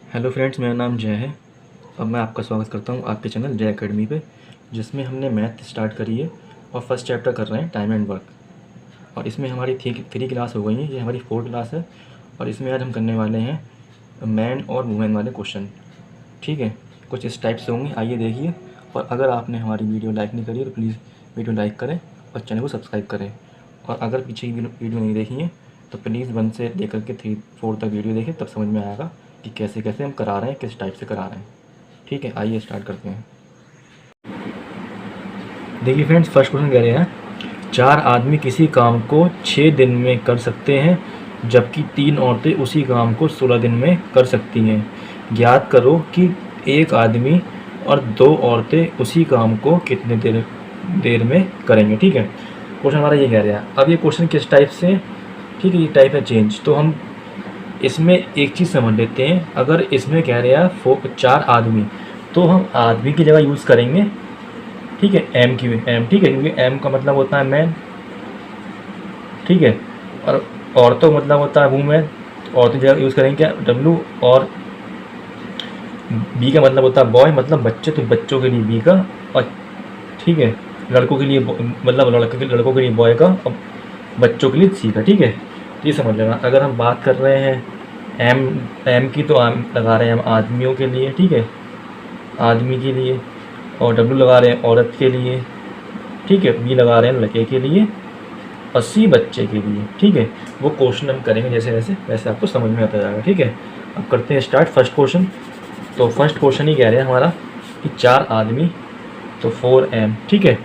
Hello friends, मेरा नाम जय है। अब मैं आपका स्वागत करता हूँ आपके चैनल जय एकेडमी पे, जिसमें हमने मैथ स्टार्ट करी है और फर्स्ट चैप्टर कर रहे हैं टाइम एंड वर्क। और इसमें हमारी थ्री क्लास हो गई है, ये हमारी फोर्थ क्लास है। और इसमें आज हम करने वाले हैं मैन और वुमेन वाले क्वेश्चन। ठीक है, कुछ इस टाइप से होंगे, आइए देखिए। और अगर आपने हमारी वीडियो लाइक नहीं करी है तो प्लीज़ वीडियो लाइक करें और चैनल को सब्सक्राइब करें। और अगर पीछे की वीडियो नहीं देखी है तो प्लीज़ 1 से लेकर के 3-4 तक वीडियो देखें, तब समझ में आएगा कि कैसे कैसे हम करा रहे हैं, किस टाइप से करा रहे हैं। ठीक है, आइए स्टार्ट करते हैं। देखिए फ्रेंड्स, फर्स्ट क्वेश्चन कह रहे हैं 4 आदमी किसी काम को 6 दिन में कर सकते हैं, जबकि 3 औरतें उसी काम को 16 दिन में कर सकती हैं। ज्ञात करो कि एक आदमी और 2 औरतें उसी काम को कितने देर में करेंगे। ठीक है, क्वेश्चन हमारा ये कह रहा है। अब ये क्वेश्चन किस टाइप से, ठीक है, ये टाइप है चेंज। तो हम इसमें एक चीज़ समझ लेते हैं। अगर इसमें कह रहे हैं 4 आदमी, तो हम आदमी की जगह यूज़ करेंगे, ठीक है, एम की एम, ठीक है, क्योंकि एम का मतलब होता है मैन, ठीक है। और औरतों का मतलब होता है वूमेन, औरतों की जगह यूज़ करेंगे क्या, डब्लू। और बी का मतलब होता है बॉय, मतलब बच्चे, तो बच्चों के लिए बी का। और ठीक है, लड़कों के लिए मतलब लड़कों के लिए बॉय का, और बच्चों के लिए सी का। ठीक है, ये समझ लेना। अगर हम बात कर रहे हैं एम की, तो लगा रहे हैं हम आदमियों के लिए, ठीक है, आदमी के लिए। और डब्लू लगा रहे हैं औरत के लिए, ठीक है। बी लगा रहे हैं लड़के के लिए, और सी बच्चे के लिए। ठीक है, वो क्वेश्चन हम करेंगे जैसे जैसे वैसे आपको समझ में आता जाएगा। ठीक है, अब करते हैं स्टार्ट फर्स्ट क्वेश्चन। तो फर्स्ट क्वेश्चन ही कह रहे हैं हमारा कि 4 आदमी, तो 4M, ठीक है,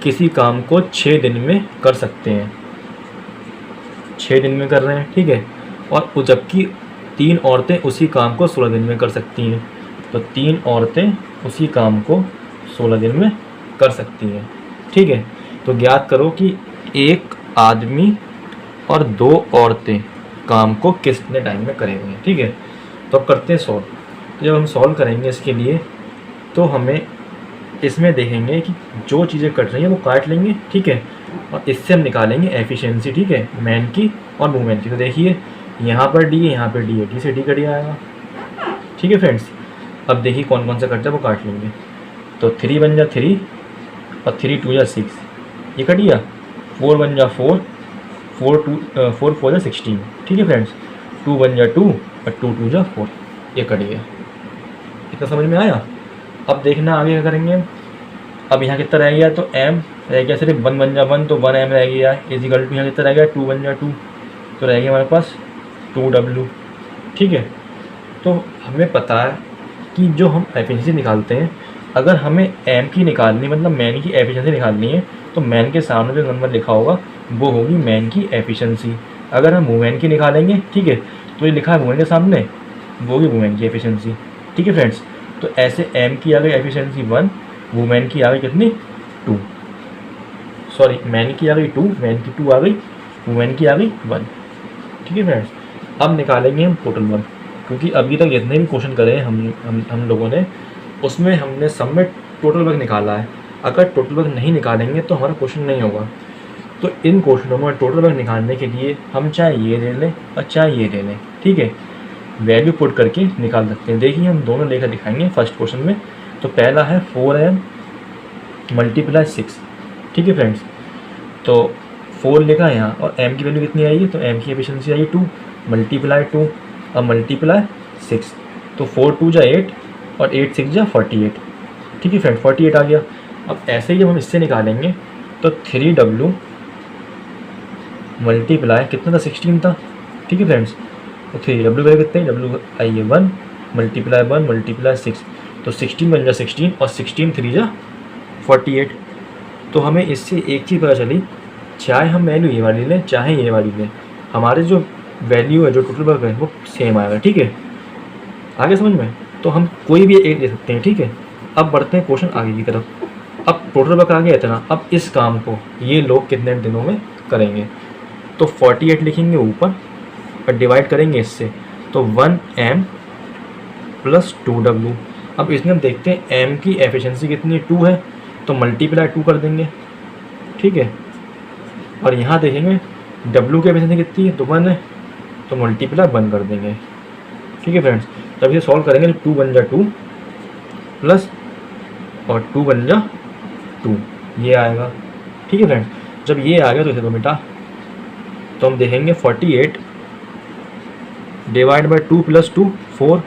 किसी काम को 6 दिन में कर सकते हैं, 6 दिन में कर रहे हैं, ठीक है। और जबकि 3 औरतें उसी काम को 16 दिन में कर सकती हैं, तो 3 औरतें उसी काम को 16 दिन में कर सकती हैं, ठीक है। तो ज्ञात करो कि एक आदमी और 2 औरतें काम को कितने टाइम में करेंगे। ठीक है, तो अब करते हैं सॉल्व। तो जब हम सॉल्व करेंगे इसके लिए, तो हमें इसमें देखेंगे कि जो चीज़ें कट रही हैं वो काट लेंगे, ठीक है। और इससे हम निकालेंगे एफिशिएंसी, ठीक है, मैन की और वुमेन की। तो देखिए यहाँ पर डी है, यहाँ पर डी है, डी से डी कट आएगा, ठीक है फ्रेंड्स। अब देखिए कौन कौन सा कट जाए वो काट लेंगे। तो 3 बन जा 3, और 3 2 जा 6, ये कट गया। 4 बन जा 4, 4 4 जा 16, ठीक है फ्रेंड्स। 2 बन जा 2, और 2 2 जा 4, ये कट गया। इतना समझ में आया। अब देखना आगे क्या करेंगे। अब यहाँ कितना रह गया, तो m रह गया सिर्फ 1 बन जा 1, तो 1m रह गया। इजिकल टू यहाँ कितना रह गया, 2 बन जा 2, तो रह गया हमारे पास 2w, ठीक है। तो हमें पता है कि जो हम एफिशिएंसी निकालते हैं, अगर हमें m की निकालनी, मतलब मैन की एफिशिएंसी निकालनी है, तो मैन के सामने जो नंबर लिखा होगा वो होगी मैन की एफिशिएंसी। अगर हम वुमेन की निकालेंगे, ठीक है, तो ये लिखा है वुमेन के सामने, वो होगी वुमेन की एफिशिएंसी, ठीक है फ्रेंड्स। तो ऐसे m की आ गई एफिशिएंसी 1, वुमेन की आ गई कितनी 2, सॉरी मैन की आ गई 2, मैन की 2 आ गई, वुमेन की आ गई 1, ठीक है फ्रेंड्स। अब निकालेंगे हम टोटल वर्क, क्योंकि अभी तक जितने भी क्वेश्चन करे हैं हम लोगों ने, उसमें हमने सब में टोटल वर्क निकाला है। अगर टोटल वर्क नहीं निकालेंगे तो हमारा क्वेश्चन नहीं होगा। तो इन क्वेश्चनों में टोटल वर्क निकालने के लिए हम चाहे ये ले लें और चाहे ये ले लें, ठीक है, वैल्यू पुट करके निकाल सकते हैं। देखिए हम दोनों लेकर दिखाएंगे फर्स्ट क्वेश्चन में। तो पहला है 4m मल्टीप्लाई 6, ठीक है फ्रेंड्स। तो 4 लिखा है यहाँ, और m की वैल्यू कितनी आई है, तो m की एफिशिएंसी आई है 2, मल्टीप्लाई 2 और मल्टीप्लाई 6, तो 4 2 जा 8, और 8 6 जा 48, ठीक है फ्रेंड, 48 आ गया। अब ऐसे ही जब हम इससे निकालेंगे, तो 3w मल्टीप्लाई कितना था, 16 था, ठीक है फ्रेंड्स। तो 3w वैल्यू कितनी, w आई है 1, मल्टीप्लाई 1 मल्टीप्लाई 6, तो 16 बन जा 16, और 16 3 जा 48। तो हमें इससे एक चीज़ पता चली, चाहे हम वैल्यू ये वाली लें चाहे ये वाली लें, हमारे जो वैल्यू है, जो टोटल वर्क है, वो सेम आएगा, ठीक है। आगे समझ में, तो हम कोई भी एक ले सकते हैं, ठीक है। अब बढ़ते हैं क्वेश्चन आगे की तरफ। अब टोटल वर्क आ गया इतना, अब इस काम को ये लोग कितने दिनों में करेंगे, तो 48 लिखेंगे ऊपर और डिवाइड करेंगे इससे, तो 1m प्लस 2w। अब इसमें हम देखते हैं m की एफिशिएंसी कितनी 2 है, तो मल्टीप्लाई 2 कर देंगे, ठीक है। और यहाँ देखेंगे w की एफिशिएंसी कितनी है, तो 1 है, तो मल्टीप्लाई 1 कर देंगे, ठीक है फ्रेंड्स। जब ये सॉल्व करेंगे तो 2 बन जा 2 प्लस और 2 बन जा 2, ये आएगा। ठीक है फ्रेंड्स, जब ये आ गया तो इसे तो बेटा, तो हम देखेंगे 48 डिवाइड बाई 2 प्लस 2 4,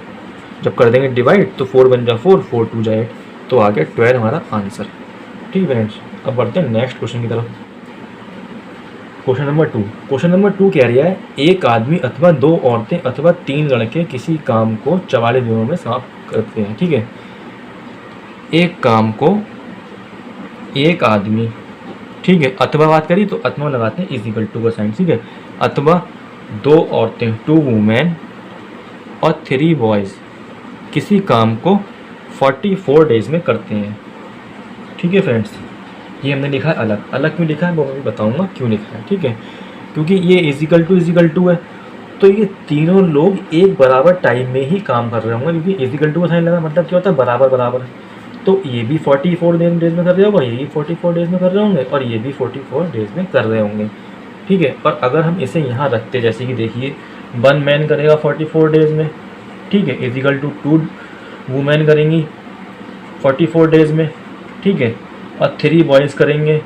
जब कर देंगे डिवाइड तो 4 बन जा 4, 4 2 जा 8, तो आ गया 12 हमारा आंसर। ठीक है फ्रेंड्स, अब बढ़ते हैं नेक्स्ट क्वेश्चन की तरफ। Question number 2। क्वेश्चन नंबर 2 कह रहा है एक आदमी अथवा 2 औरतें अथवा 3 लड़के किसी काम को 44 दिनों में समाप्त करते हैं। ठीक है, एक काम को एक आदमी, ठीक है, अथवा बात करी तो अथवा लगाते हैं इज इक्वल टू का साइन। ठीक है, अथवा 2 औरतें 2 वुमेन और 3 बॉयज़ किसी काम को 44 डेज में करते हैं। ठीक है फ्रेंड्स, ये हमने लिखा है अलग, अलग क्यों लिखा है वो मैं भी बताऊंगा क्यों लिखा है। ठीक है, क्योंकि ये इजिकल टू है, तो ये तीनों लोग एक बराबर टाइम में ही काम कर रहे होंगे, क्योंकि इजिकल टू का साइन लगा मतलब क्या होता है, बराबर बराबर। तो ये भी 44 डेज में कर रहे होगा, ये भी 44 डेज में कर रहे होंगे और ये भी 44 डेज में कर रहे होंगे। ठीक है, और अगर हम इसे यहाँ रखते, जैसे कि देखिए 1 मैन करेगा 44 डेज में, ठीक है, इजिकल टू 2 वुमेन करेंगी 44 डेज में, ठीक है, और 3 बॉयज़ करेंगे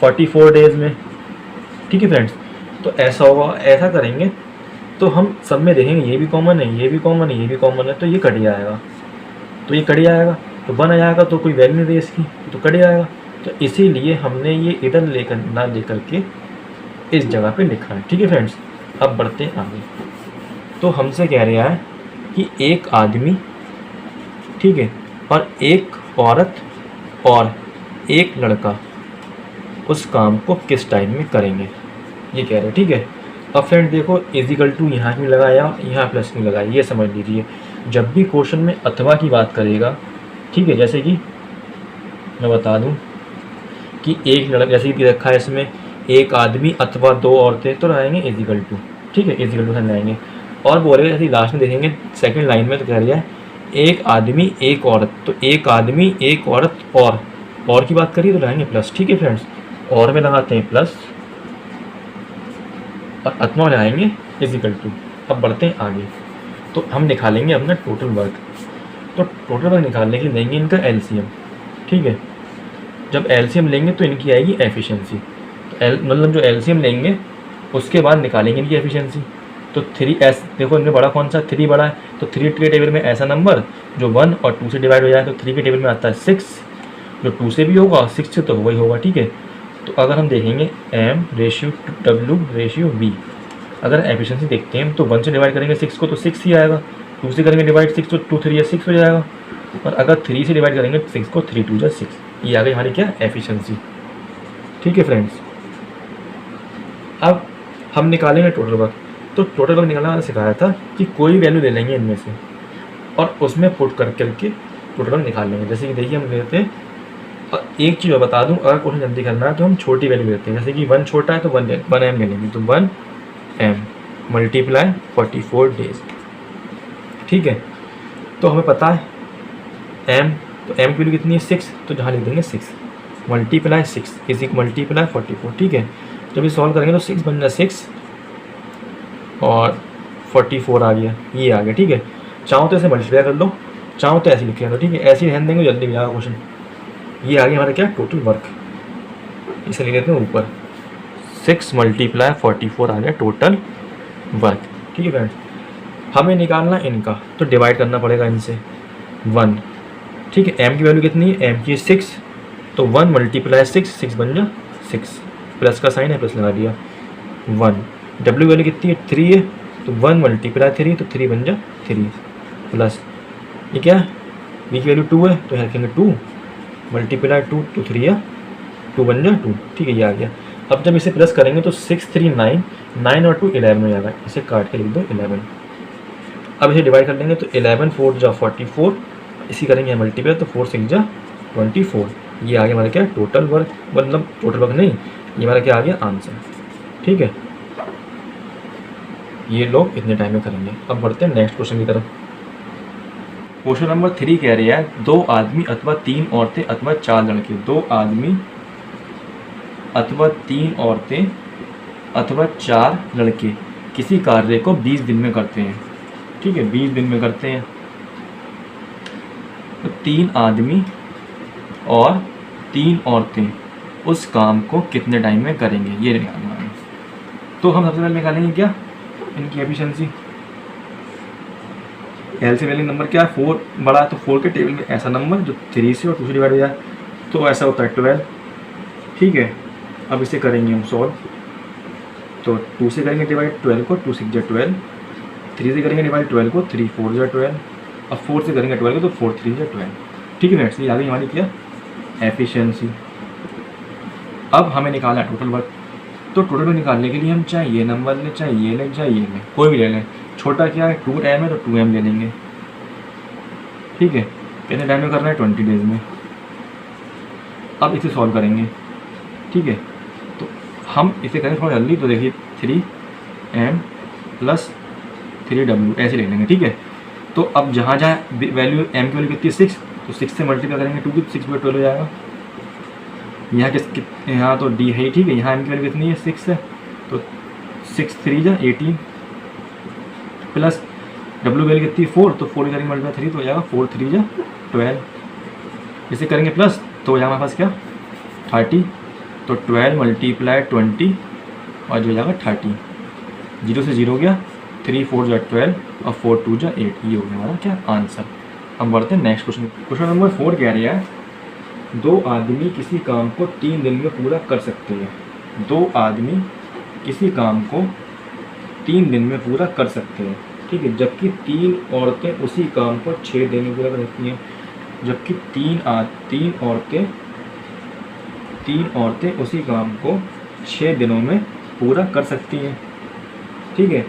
44 डेज में। ठीक है फ्रेंड्स, तो ऐसा होगा, ऐसा करेंगे तो हम सब में देखेंगे ये भी कॉमन है, ये भी कॉमन है, ये भी कॉमन है, तो ये कट जाएगा, तो ये कट जाएगा, तो बन जाएगा, तो कोई वैल्यू नहीं रही इसकी, तो कट जाएगा। तो इसीलिए हमने ये इधर लेकर ना लेकर के इस जगह पे लिखा है। ठीक है फ्रेंड्स, अब बढ़ते हैं आगे। तो हमसे कह रहा है कि एक आदमी, ठीक है, और एक औरत और एक लड़का उस काम को किस टाइम में करेंगे, ये कह रहे हैं। ठीक है, अब फ्रेंड देखो इजिकल टू यहाँ क्यों लगाया, यहाँ प्लस क्यों लगाया, ये समझ लीजिए। जब भी क्वेश्चन में अथवा की बात करेगा, ठीक है, जैसे कि मैं बता दूं कि एक लड़का, जैसे कि रखा है इसमें एक आदमी अथवा 2 औरतें, तो लगाएंगे इजिकल टू। ठीक है, इजिकल टू लगाएंगे और बोलेगा, जैसे लास्ट में देखेंगे सेकंड लाइन में, तो कह रहा है एक आदमी एक औरत, तो एक आदमी एक औरत और की बात करिए तो लगाएंगे प्लस। ठीक है फ्रेंड्स, और में लगाते हैं प्लस और अथवा लगाएंगे इजिकल टू। अब बढ़ते हैं आगे, तो हम निकालेंगे अपना टोटल वर्क। तो टोटल वर्क निकालने के लिए लेंगे इनका एलसीएम। ठीक है, जब एलसीएम लेंगे तो इनकी आएगी एफिशिएंसी, तो मतलब जो एलसीएम लेंगे उसके बाद निकालेंगे इनकी एफिशिएंसी। तो 3s देखो, इनमें बड़ा कौन सा, 3 बड़ा है, तो 3 के टेबल में ऐसा नंबर जो 1 और 2 से डिवाइड हो जाए, तो 3 के टेबल में आता है 6, जो 2 से भी होगा और 6 से तो होगा ही होगा। ठीक है, तो अगर हम देखेंगे m ratio w ratio v, अगर एफिशिएंसी देखते हैं तो 1 से डिवाइड करेंगे 6 को तो 6 ही आएगा, 2 से करेंगे डिवाइड 6 तो 2 3 या 6 हो जाएगा, और अगर 3 से डिवाइड करेंगे 6 को 3 2 6, ये आ गई हमारी क्या, एफिशिएंसी। ठीक है फ्रेंड्स, अब हम निकालेंगे टोटल वर्क। तो टोटल वर्क निकालना मैंने सिखाया था कि कोई वैल्यू ले लेंगे इनमें से और उसमें पुट करके टोटल वर्क निकाल लेंगे। जैसे कि देखिए हम लेते हैं, और एक चीज़ बता दूं, अगर क्वेश्चन जल्दी करना है तो हम छोटी वैल्यू लेते हैं, जैसे कि 1 छोटा है तो 1 m ले लेंगे, तो 1 m मल्टीप्लाई 44 डेज। ठीक है, तो हमें पता है m, तो m की वैल्यू कितनी है 6, तो जहाँ लिख देंगे 6 मल्टीप्लाई 6 इज इक्वल मल्टीप्लाई 44। ठीक है, जब ये सॉल्व करेंगे तो 6 बन जाए 6 और 44 आ गया, ये आ गया। ठीक है, चाहो तो ऐसे मल्टीप्लाई कर लो, चाहो तो ऐसे लिखे लो। ठीक है, ऐसे ही ध्यान देंगे जल्दी भी आएगा क्वेश्चन। ये आ गया हमारा क्या, टोटल वर्क, इसे लिख देते हैं ऊपर, 6 मल्टीप्लाई 44 आ गया टोटल वर्क। ठीक है फ्रेंड्स, हमें निकालना इनका, तो डिवाइड करना पड़ेगा इनसे 1। ठीक है, m की वैल्यू कितनी है, m की 6, तो 1 मल्टीप्लाई 6 बन जा 6, प्लस का साइन है प्लस लगा दिया 1। w वैल्यू कितनी है 3 है, तो 1 मल्टीप्लाई 3, तो 3 बन जा 3 प्लस, ये क्या है, v की वैल्यू 2 है, तो रखेंगे 2 मल्टीप्लाई 2, तो 3 या 2 बन जा 2। ठीक है, ये आ गया। अब जब इसे प्लस करेंगे तो 6 3 9, 9 और 2 11 हो जाएगा, इसे काट के लिख दो 11। अब इसे डिवाइड कर लेंगे तो 11 4 जा 44, इसी करेंगे मल्टीप्लाई, तो 4 6 जा 24। ये आ गया हमारा क्या, टोटल वर्क, मतलब टोटल वर्क नहीं, ये हमारा क्या आ गया, आंसर। ठीक है, ये लोग इतने टाइम में करेंगे। अब बढ़ते हैं नेक्स्ट क्वेश्चन की तरफ। क्वेश्चन नंबर 3 कह रही है 2 आदमी अथवा 3 औरतें अथवा 4 लड़के, 2 आदमी अथवा 3 औरतें अथवा 4 लड़के किसी कार्य को 20 दिन में करते हैं। ठीक है, 20 दिन में करते हैं। 3 आदमी और 3 औरतें उस काम को कितने टाइम में करेंगे, ये निकालना है। तो हम सबसे पहले निकालेंगे क्या, इनकी एफिशिएंसी। एल से वैल्यू नंबर क्या है, 4 बड़ा है, तो 4 के टेबल में ऐसा नंबर जो 3 से और 2 से डिवाइड हो जाए, तो ऐसा होता है 12। ठीक है, अब इसे करेंगे हम सॉल्व। तो 2 से करेंगे डिवाइड 12 को, 2 6 12, 3 से करेंगे डिवाइड 12 को, 3 4 12, अब 4 से करेंगे 12 को, तो 4 3 12। ठीक है फ्रेंड्स, ये आ गई हमारी क्या, एफिशिएंसी। अब हमें निकालना है टोटल वर्क। तो टोटल वर्क निकालने के लिए हम चाहे ये नंबर लें, चाहे ये लें, चाहे ये लें, कोई भी ले लें। छोटा क्या है, 2m है तो 2m ले लेंगे। ठीक है, कितने टाइम में करना है, 20 डेज में। अब इसे सॉल्व करेंगे। ठीक है, तो हम इसे करें थोड़ा जल्दी, तो देखिए 3m + 3w ऐसे ले लेंगे। ठीक है, तो अब जहाँ जहाँ वैल्यू m की वैल्यू कितनी है 6, तो 6 से मल्टीप्लाई करेंगे 2 की, 6 × 12 हो जाएगा। यहाँ यहाँ तो d है। ठीक है, यहाँ m की वैल्यू कितनी है 6 है, तो 6 3 × 18 प्लस w वैल्यू कितनी 4, तो 4 करेंगे मल्टीप्लाई 3 तो हो जाएगा 4 3 × 12। इसे करेंगे प्लस तो हो जाएगा हमारे पास क्या 30, तो 12 × 20 और जो हो जाएगा 30। 0 से 0 हो गया, 3 4 × 12 और 4 2 × 8, ये हो गया हमारा क्या आंसर। हम बढ़ते हैं नेक्स्ट क्वेश्चन। क्वेश्चन नंबर 4 कह रहा है 2 आदमी किसी काम को 3 दिन में पूरा कर सकते हैं। 2 आदमी किसी काम को 3 दिन में पूरा कर सकते हैं। ठीक है, जबकि 3 औरतें उसी काम को 6 दिन में पूरा कर सकती हैं। जबकि 3 औरतें उसी काम को 6 दिनों में पूरा कर सकती हैं। ठीक है,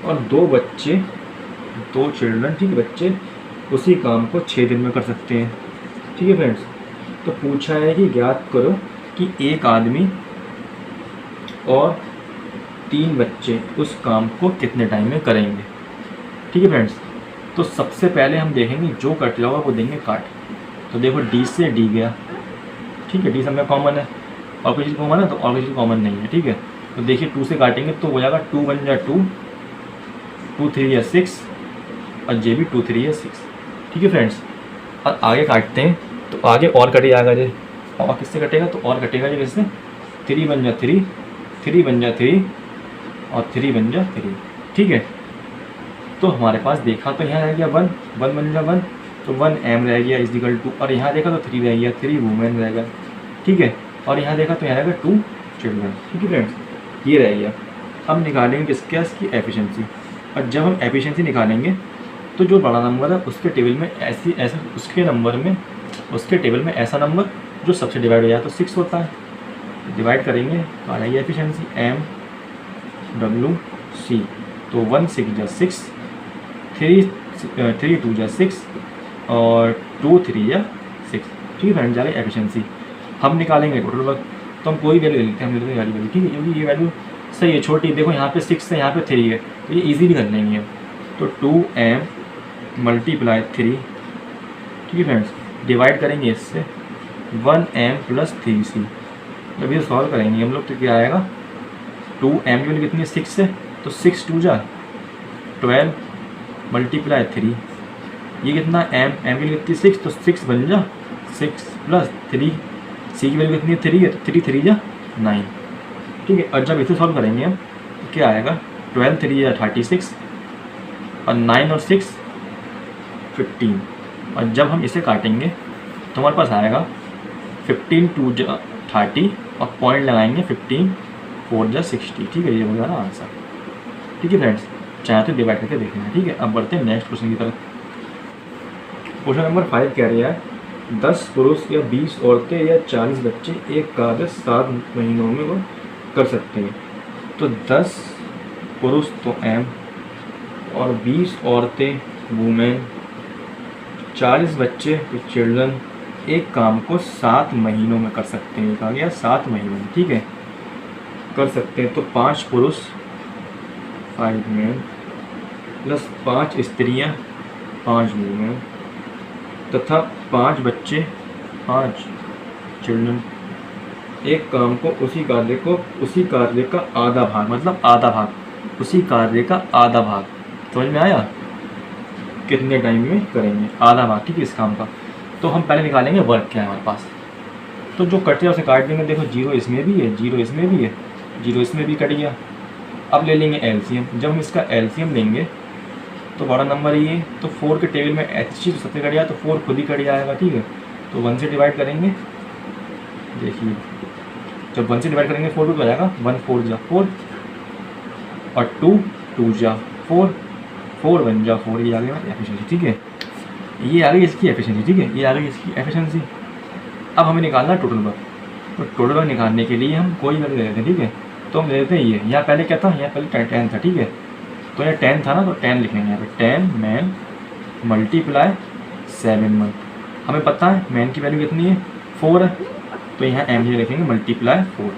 और 2 चिल्ड्रन, ठीक है, बच्चे उसी काम को 6 दिन में कर सकते हैं। ठीक है फ्रेंड्स, तो पूछा है कि ज्ञात करो कि 1 आदमी और 3 बच्चे उस काम को कितने टाइम में करेंगे। ठीक है फ्रेंड्स, तो सबसे पहले हम देखेंगे जो कट जाएगा वो देंगे काट। तो देखो d से d गया। ठीक है, d सब में कॉमन है, और कोई चीज़ कॉमन है तो और कोई चीज़ कॉमन नहीं है। ठीक है, तो देखिए 2 से काटेंगे तो हो जाएगा 2 1 × 2, 2 3 × 6 और जे भी 2 3 × 6। ठीक है फ्रेंड्स, और आगे काटते हैं तो आगे और कटे जाएगा जे, और किससे कटेगा तो और कटेगा जे किससे, 3 1 × 3, 3 1 × 3 और 3 1 × 3। ठीक है, तो हमारे पास देखा तो यहाँ रह गया 1 1 1 × 1, तो 1m रह गया = 2, और यहाँ देखा तो 3 रह गया, 3 वुमेन रह गया। ठीक है, और यहाँ देखा तो यहाँ रहेगा 2 चिल्ड्रन। ठीक है फ्रेंड्स, ये रह गया। अब निकालेंगे किसके, इसकी एफिशिएंसी। और जब हम एफिशिएंसी निकालेंगे तो जो बड़ा नंबर है उसके टेबल में उसके टेबल में ऐसा नंबर जो सबसे डिवाइड हो जाए तो 6 होता है। डिवाइड करेंगे तो आ जाएगी एफिशिएंसी MWC, तो 1 6 × 6, 3 2 × 6 और 2 3 × 6। ठीक है फ्रेंड, जा रही एफिशिएंसी। हम निकालेंगे टोटल वर्क, तो हम कोई वैल्यू ले लेते हैं, हम ले लेते हैं वैल्यू। ठीक है, क्योंकि ये वैल्यू सही है, छोटी, देखो यहाँ पे 6 है, यहाँ पे 3 है, तो ये इजीली कर लेंगे हम। तो 2m × 3। ठीक है फ्रेंड्स, डिवाइड करेंगे इससे 1m + 3c। जब ये सॉल्व करेंगे हम लोग तो क्या आएगा, 2m की वैल्यू कितनी है 6 है, तो 6 2 × 12 × 3, ये कितना m की वैल्यू कितनी 6, तो 6 बन जा 6 + 3, c की वैल्यू कितनी है 3 है, तो 3 3 × 9। ठीक है, और जब इसे सॉल्व करेंगे हम तो क्या आएगा, 12 3 × 36 और 9 और 6 15, और जब हम इसे काटेंगे तो हमारे पास आएगा 15 2 × 30 और पॉइंट लगाएंगे 15 4 × 60। ठीक है, ये हो गया आंसर। ठीक है फ्रेंड्स, चाहे तो डिवाइड करके देखेंगे। ठीक है, अब बढ़ते हैं नेक्स्ट क्वेश्चन की तरफ। क्वेश्चन नंबर 5 कह रहा है 10 पुरुष या 20 औरतें या 40 बच्चे एक कार्य 7 महीनों में वो कर सकते हैं। तो 10 पुरुष तो m और 20 औरतें वुमेन, 40 बच्चे चिल्ड्रन एक काम को 7 महीनों में कर सकते हैं। कहा गया 7 महीनों में। ठीक है, कर सकते हैं। तो 5 पुरुष 5 मैन प्लस 5 स्त्रियां 5 वुमेन तथा 5 बच्चे 5 चिल्ड्रन एक काम को उसी कार्य का आधा भाग, मतलब आधा भाग, उसी कार्य का आधा भाग, समझ में आया, कितने टाइम में करेंगे आधा भाग। ठीक है, इस काम का तो हम पहले निकालेंगे वर्क क्या है हमारे पास। तो जो कट गया उसे काट देंगे। देखो 0 इसमें भी है, 0 इसमें भी है, 0 इसमें भी कट गया। अब ले लेंगे एलसीएम। जब हम इसका एलसीएम लेंगे तो बड़ा नंबर ये, तो 4 के टेबल में एच चीज सबसे कट गया तो 4 खुद ही कट जाएगा, ठीक है। तो 1 से डिवाइड करेंगे, देखिए जब 1 से डिवाइड करेंगे 4 टू हो जाएगा, 1 4 जा 4 और 2 2 जा 4 4 1 जा 4। ये आ गया एफिशिएंसी, ठीक है। ये आ गई इसकी एफिशिएंसी, ठीक है। ये आ गई इसकी एफिशिएंसी। अब हमें निकालना है टोटल वर्क। तो टोटल वर्क निकालने के लिए हम कोई वैल्यू ले लेते हैं, ठीक है। तो हम ले लेते हैं ये, यहाँ पहले क्या था, यहाँ पहले 10 था, ठीक है। तो यहाँ 10 था ना, तो 10 लिखेंगे यहाँ पे, 10 मैन मल्टीप्लाई 7 मंथ। हमें पता है मैन की वैल्यू कितनी है, 4 है, तो यहाँ एम जी लिखेंगे मल्टीप्लाई 4,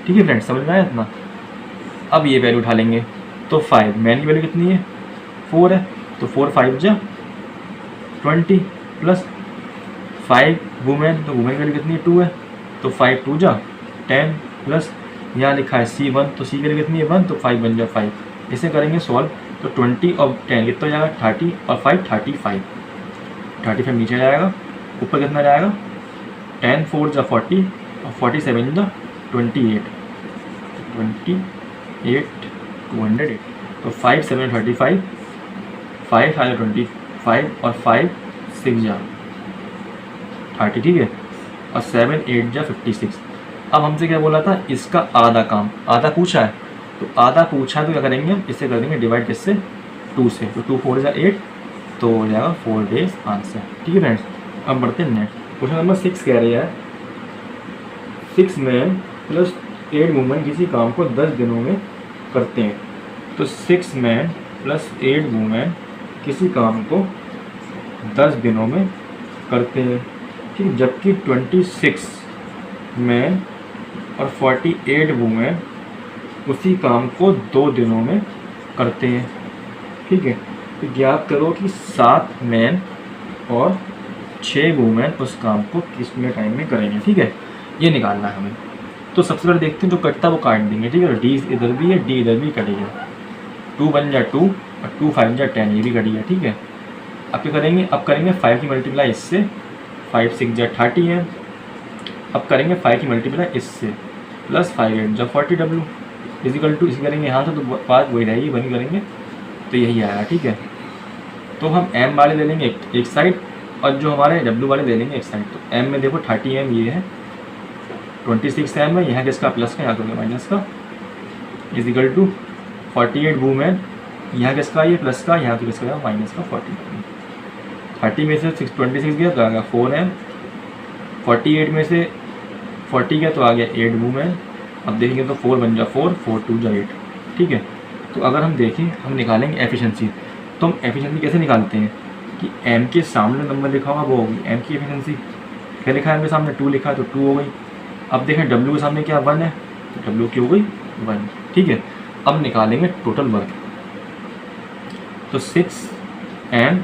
ठीक है फ्रेंड्स, समझ में आया इतना। अब ये वैल्यू उठा लेंगे, तो 5 मैन की वैल्यू कितनी है, 4 है, तो 4 5 जा 20 प्लस 5 वुमेन, तो वुमेन की वैल्यू कितनी है, 2 है, तो 5 2 जा 10 प्लस यहाँ लिखा है C1, तो C की वैल्यू कितनी है 1, तो 5 1 जा 5। इसे करेंगे सॉल्व, तो 20 और 10 कितना जाएगा 30 और 5 35 नीचे जाएगा, ऊपर कितना जाएगा 10 4 जा 40 और 47 जा 28 208, तो 5 7 35 5 5 25 और 5 6 जा 30, ठीक है, और 7 8 जा 56। अब हमसे क्या बोला था, इसका आधा काम, आधा पूछा है, तो आधा पूछा है तो क्या करेंगे हम, इससे कर देंगे डिवाइड किससे, 2 से, तो 2 4 जा 8, तो हो जाएगा 4 डेज आंसर, ठीक है फ्रेंड्स। अब बढ़ते हैं नेक्स्ट क्वेश्चन नंबर 6 कह रही है 6 मैन प्लस 8 वुमेन किसी काम को 10 दिनों में करते हैं। तो 6 मैन प्लस 8 वुमेन किसी काम को 10 दिनों में करते हैं, ठीक, जबकि 26 मैन और 48 वुमेन उसी काम को 2 दिनों में करते हैं, ठीक है। तो ज्ञात करो कि 7 मैन और 6 वुमेन उस काम को कितने टाइम में करेंगे, ठीक है। ये निकालना है हमें। तो सबसे पहले देखते हैं जो कटता वो काट देंगे, ठीक है। डी इधर भी है, डी इधर भी कटेगा, 2 1 जा 2 और 2 5 जा 10, ये भी कटेगा, ठीक है। अब क्या करेंगे, अब करेंगे 5 की मल्टीप्लाई इससे, 5 6 जा 30 है। अब करेंगे 5 की मल्टीप्लाई इससे प्लस 5 8 जा 40 डब्ल्यू इजिकल टू, इसी करेंगे यहाँ से तो बात वही रहेगी, वही करेंगे तो यही आएगा, ठीक है। तो हम m वाले ले लेंगे एक साइड और जो हमारे w वाले ले लेंगे एक साइड। तो m में देखो 30 m ये है, 26 m है, यहाँ किसका प्लस का, यहाँ तो माइनस का, इजिकल टू 48 वुमेन, यहाँ किसका ये प्लस का, यहाँ तो किसका माइनस का 40। 30 में से 26 गया तो आ गया 4m, 48 में से 40 गया तो आ गया 8 वुमेन। अब देखेंगे तो 4 1 जा 4 4 2 जा 8, ठीक है। तो अगर हम देखें, हम निकालेंगे एफिशिएंसी। तो हम एफिशिएंसी कैसे निकालते हैं कि m के सामने नंबर लिखा होगा वो होगी m की एफिशिएंसी। क्या लिखा है m के सामने 2 लिखा है तो 2 हो गई। अब देखें w के सामने क्या 1 है तो w की हो गई 1, ठीक है। अब निकालेंगे टोटल वर्क। तो 6m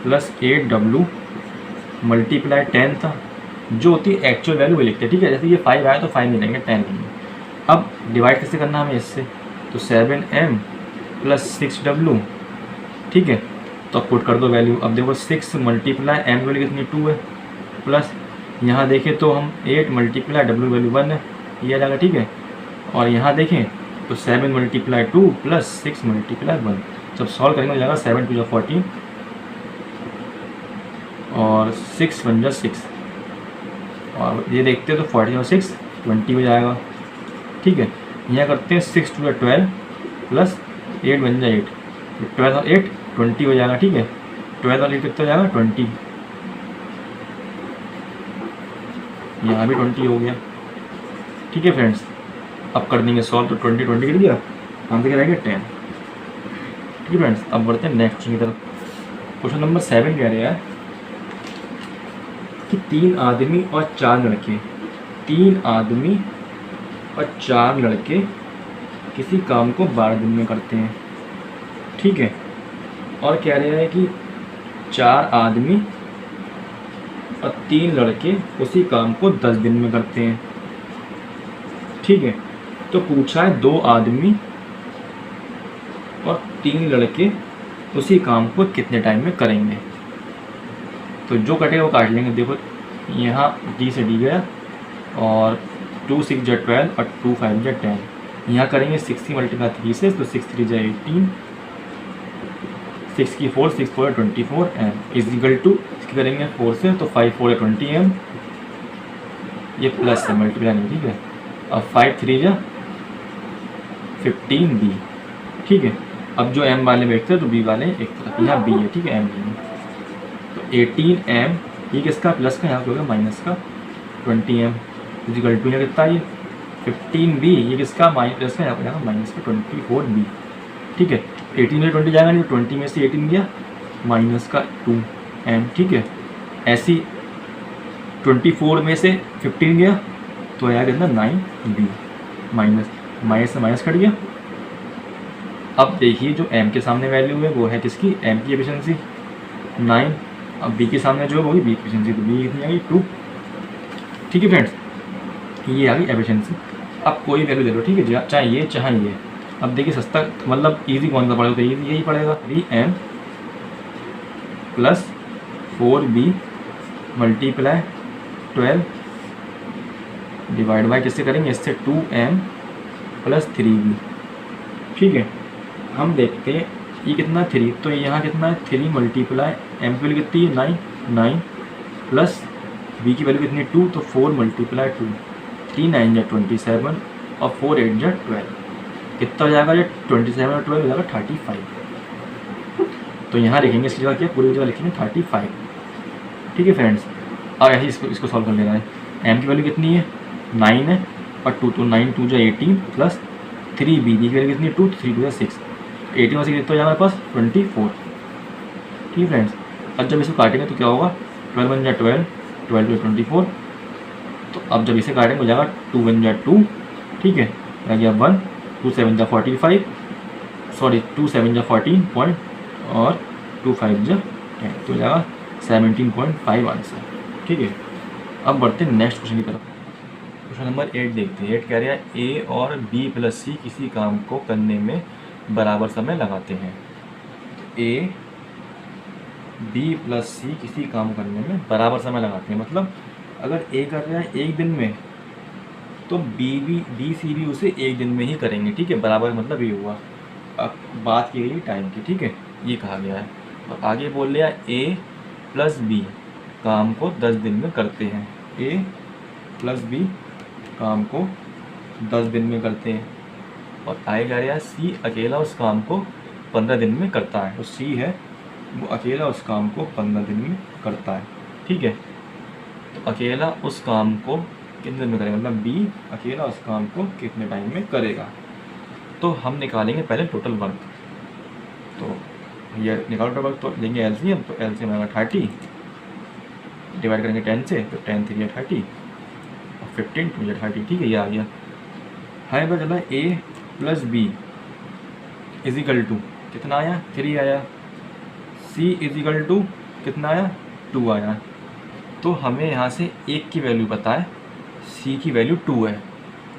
प्लस 8w मल्टीप्लाई 10 था, जो होती है एक्चुअल वैल्यू वो लिखते हैं, ठीक है। जैसे ये 5 आया तो 5 नहीं लेंगे 10 लेंगे। अब डिवाइड कैसे करना हमें इससे, तो 7m प्लस 6w, ठीक है। तो पुट कर दो वैल्यू। अब देखो 6 मल्टीप्लाई m वैल्यू कितनी 2 है, प्लस यहाँ देखें तो हम 8 मल्टीप्लाई w वैल्यू 1 है, ये आ जाएगा, ठीक है। और यहाँ देखें तो 7 मल्टीप्लाई 2 प्लस 6 मल्टीप्लाई 1, जब सॉल्व करेंगे हो जाएगा 7 2 जा 14 और 6 1 जा 6, और ये देखते हैं तो 40 और 6 20 हो जाएगा, ठीक है। यहाँ करते हैं 6 2 जा 12 प्लस 8 1 जा 8, 12 और 8 20 हो जाएगा, ठीक है। 12 और 8 कितना हो जाएगा 20, यहाँ भी 20 हो गया, ठीक है फ्रेंड्स। अब कर देंगे सॉल्व, तो 20 20 गिर गया, आंसर क्या रहेगा 10, ठीक है फ्रेंड्स। अब बढ़ते हैं नेक्स्ट की तरफ। क्वेश्चन नंबर 7 कह रहा है कि 3 आदमी और 4 लड़के, 3 आदमी और 4 लड़के किसी काम को 12 दिन में करते हैं, ठीक है। और कह रहे हैं कि 4 आदमी और 3 लड़के उसी काम को 10 दिन में करते हैं, ठीक है। तो पूछा है 2 आदमी और 3 लड़के उसी काम को कितने टाइम में करेंगे। तो जो कटेगा वो काट लेंगे। देखो यहाँ डी से डी गया और 2 6 जा 12 और 2 5 जा 10। यहाँ करेंगे 60 मल्टीप्लाई 3 से, तो 6 3 जा 18, 6 की 4 6 4 24 एम इजिकल टू इसकी करेंगे 4 से, तो 5 4 20 एम, ये प्लस है मल्टीप्लाई नहीं, ठीक है। अब 5 3 जा 15 बी, ठीक है। अब जो एम वाले बैठते हैं तो बी वाले एक तरफ, यहाँ बी है, ठीक है, एम बी है। तो 18 एम ये किसका प्लस का, यहाँ पे होगा माइनस का 20 एम इजिकल टू यहाँ कितना ये 15 बी, ये किसका प्लस का, यहाँ पे माइनस का 24 बी, ठीक है। 18 में 20 जाएगा नहीं, तो 20 में से 18 गया माइनस का 2 एम, ठीक है। ऐसी 24 में से 15 गया तो आया कितना 9 बी, माइनस माइनस से माइनस कट गया। अब देखिए जो m के सामने वैल्यू है वो है किसकी, m की एफिशिएंसी 9। अब b के सामने जो है वो भी b की एफिशिएंसी, तो b कितनी आ गई 2, ठीक है फ्रेंड्स, ये आ गई एफिशिएंसी। अब कोई वैल्यू ले लो, ठीक है, चाहे ये चाहे ये। अब देखिए सस्ता मतलब इजी कौन सा पड़ेगा, तो इजी यही पड़ेगा 3m plus 4b multiply 12 divide by किससे करेंगे, इससे 2m प्लस 3b, ठीक है। हम देखते हैं ये कितना 3, तो यहाँ कितना है 3 मल्टीप्लाई m की वैल्यू कितनी है 9 प्लस b की वैल्यू कितनी है 2, तो 4 मल्टीप्लाई 2, 3 9 जा 27 और 4 8 जा 12, कितना हो जाएगा, ये 27 और 12 हो जाएगा 35। तो यहाँ लिखेंगे इसकी जगह क्या, पूरी जगह लिखेंगे 35, ठीक है फ्रेंड्स। और ऐसे इसको सॉल्व कर लेना है। m की वैल्यू कितनी है 9 है और 2, तो 9 2 जा 18 प्लस 3 b की वैल्यू कितनी है 2, तो 3 2 जा 6, 18 से कितना हो जाएगा हमारे पास 24, ठीक है फ्रेंड्स। अब जब इसको काटेंगे तो क्या होगा, 12 1 जा 12, 12 2 24, तो अब जब इसे काटेंगे हो जाएगा 2 1 जा 2, ठीक है, रह गया 1, 2 7 जा 45, सॉरी 2 7 जा 14 पॉइंट और 2 5 जा 10, तो हो जाएगा 17.5 आंसर, ठीक है। अब बढ़ते हैं नेक्स्ट क्वेश्चन की तरफ। क्वेश्चन नंबर 8 देखते हैं। 8 कह रहा है ए और बी प्लस सी किसी काम को करने में बराबर समय लगाते हैं। तो ए बी प्लस सी किसी काम करने में बराबर समय लगाते हैं, मतलब अगर ए कर रहा है एक दिन में तो बी सी भी उसे एक दिन में ही करेंगे, ठीक है। बराबर मतलब ये हुआ, अब बात की गई टाइम की, ठीक है, ये कहा गया है। और आगे बोल लिया ए प्लस बी काम को 10 दिन में करते हैं। ए प्लस बी काम को 10 दिन में करते हैं। और आगे जा रहा है सी अकेला उस काम को 15 दिन में करता है। तो सी है वो अकेला उस काम को 15 दिन में करता है, ठीक है। तो अकेला उस काम को कितने दिन में करेगा, मतलब बी अकेला उस काम को कितने टाइम में करेगा। तो हम निकालेंगे पहले टोटल वर्क। तो ये निकालो टोटल वर्क, तो लेंगे एलसीएम, तो एलसीएम आएगा 30, डिवाइड करेंगे 10 से, तो 10 3 या 30 और 15 2 या 30, ठीक है, ये आ गया। हमें पता चला ए प्लस बी इजिकल टू कितना आया 3 आया, सी इजिकल टू कितना आया 2 आया। तो हमें यहाँ से एक की वैल्यू पता है, सी की वैल्यू 2 है,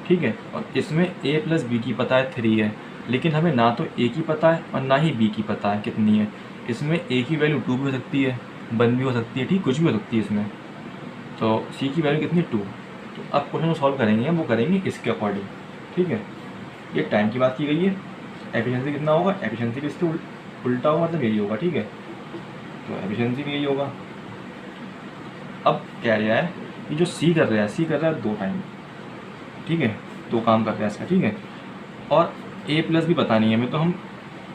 ठीक है, और इसमें ए प्लस बी की पता है 3 है, लेकिन हमें ना तो ए की पता है और ना ही बी की पता है कितनी है। इसमें ए की वैल्यू 2 भी हो सकती है, 1 भी हो सकती है, ठीक, कुछ भी हो सकती है इसमें। तो सी की वैल्यू कितनी 2। तो अब क्वेश्चन सॉल्व करेंगे, वो करेंगे इसके अकॉर्डिंग, ठीक है। ये टाइम की बात की गई है, एफिशिएंसी कितना होगा, एफिशिएंसी भी इसके उल्टा होगा, मतलब यही होगा, ठीक है। तो एफिशिएंसी भी यही होगा। अब क्या रहा है कि जो सी कर रहा है, सी कर रहा है 2 टाइम, ठीक है, 2 काम कर रहा है इसका, ठीक है। और ए प्लस भी पता नहीं है हमें, तो हम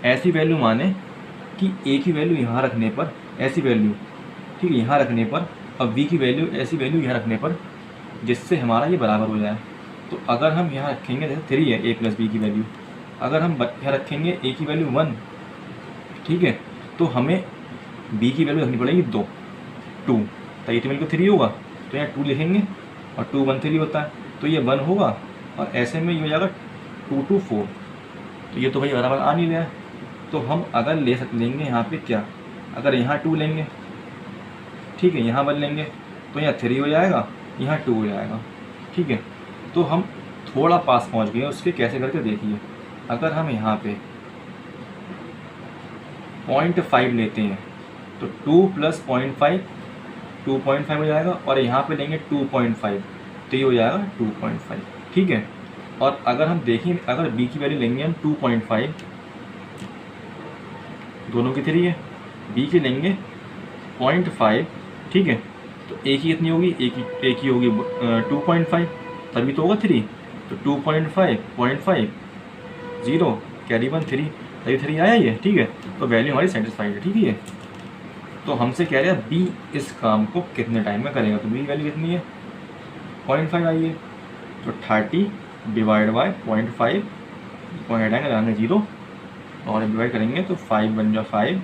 ऐसी वैल्यू माने कि ए की वैल्यू यहाँ रखने पर ऐसी वैल्यू, ठीक है, यहाँ रखने पर, और बी की वैल्यू ऐसी वैल्यू यहाँ रखने पर, जिससे हमारा ये बराबर हो जाए। तो अगर हम यहाँ रखेंगे, जैसे 3 है ए प्लस बी की वैल्यू, अगर हम यहाँ रखेंगे ए की वैल्यू 1, ठीक है, तो हमें बी की वैल्यू रखनी पड़ेगी 2 तो ए की वैल्यू 3 होगा, तो यहाँ 2 लिखेंगे और 2 1 3 होता है, तो ये 1 होगा, और ऐसे में ये हो जाएगा 2 2 4। तो ये तो भाई बराबर आ नहीं रहा है। तो हम अगर लेंगे यहाँ पे क्या, अगर यहाँ 2 लेंगे, ठीक है, यहाँ 1 लेंगे, तो यहाँ 3 हो जाएगा, यहाँ 2 हो जाएगा, ठीक है। तो हम थोड़ा पास पहुँच गए उसके, कैसे करके देखिए। अगर हम यहाँ पे 0.5 लेते हैं तो 2 + 0.5 2.5 हो जाएगा, और यहाँ पे लेंगे 2.5 तो ये हो जाएगा 2.5, ठीक है। और अगर हम देखें, अगर b की वैल्यू लेंगे हम 2.5, दोनों की 3 है, b की लेंगे 0.5, ठीक है। तो a की कितनी होगी, a की होगी 2.5, तभी तो होगा 3, तो 2.5 0.5 0 कैरी 1 3, तभी 3 आया ये, ठीक है। तो वैल्यू हमारी सेटिस्फाइड है, ठीक है। तो हमसे कह रहे हैं b इस काम को कितने टाइम में करेगा, तो b वैल्यू कितनी है 0.5 आई है, तो 30 डिवाइड बाय 0.5, पॉइंट हटाएंगे लगाएंगे 0 और डिवाइड करेंगे तो 5 बन जाए 5,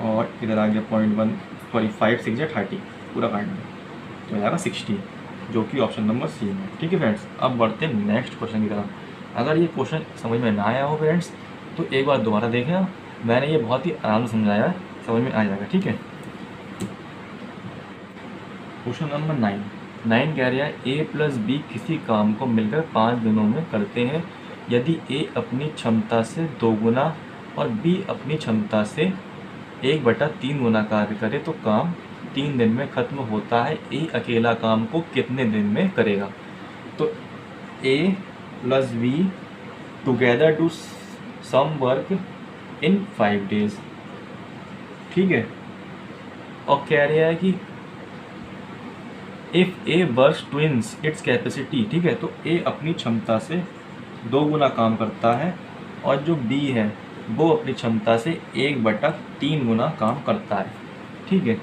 और इधर आ गया 0.1 सॉरी 5 6 या 30, पूरा काट दें तो हो जाएगा 60, जो कि ऑप्शन नंबर सी में, ठीक है फ्रेंड्स। अब बढ़ते हैं नेक्स्ट क्वेश्चन की तरफ। अगर ये क्वेश्चन समझ में ना आया हो फ्रेंड्स तो एक बार दोबारा देखें, मैंने ये बहुत ही आराम से समझाया है, समझ में आ जाएगा, ठीक है। क्वेश्चन नंबर 9 कह रहा है a प्लस बी किसी काम को मिलकर 5 दिनों में करते हैं। यदि a अपनी क्षमता से 2 गुना और b अपनी क्षमता से 1/3 गुना कार्य करे तो काम 3 दिन में खत्म होता है। a अकेला काम को कितने दिन में करेगा। तो a plus b together do some work in 5 days, ठीक है। और कह रहा है कि if a works twice its capacity, ठीक है। तो ए अपनी क्षमता से 2 गुना काम करता है और जो बी है वो अपनी क्षमता से 1/3 गुना काम करता है, ठीक है।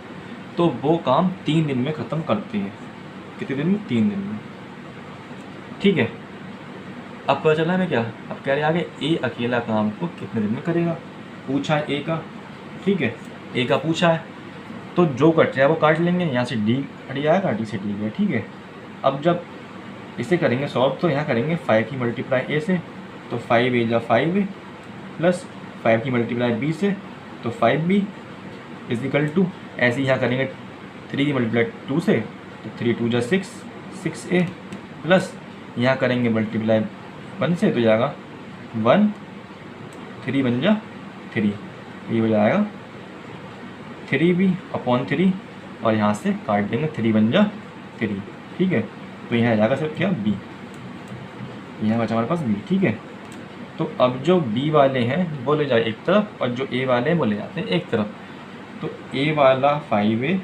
तो वो काम 3 दिन में ख़त्म करते हैं। कितने दिन में, 3 दिन में, ठीक है। अब पता चला हमें क्या, अब कह रहे आगे ए अकेला काम को कितने दिन में करेगा, पूछा है ए का, ठीक है। ए का पूछा है तो जो कट रहा है वो काट लेंगे, यहाँ से डी हट जाएगा, डी से डी गया, ठीक है। अब जब इसे करेंगे सॉल्व तो यहाँ करेंगे 5 की मल्टीप्लाई ए से तो 5 ए जा 5 प्लस 5 की मल्टीप्लाई बी से तो 5b इज इक्वल टू, ऐसे यहाँ करेंगे 3 की मल्टीप्लाई 2 से तो 3 2 जा 6 6a प्लस यहाँ करेंगे मल्टीप्लाई 1 से तो जाएगा 1 3 बन जा 3, ये हो जाएगा 3b अपॉन 3 और यहाँ से काट देंगे 3 बन जा 3, ठीक है। तो यहाँ आ जाएगा सिर्फ क्या b, यहाँ बचा हमारे पास b, ठीक है। तो अब जो b वाले हैं वो ले जाए एक तरफ और जो a वाले हैं वो ले जाते हैं एक तरफ। तो a वाला 5a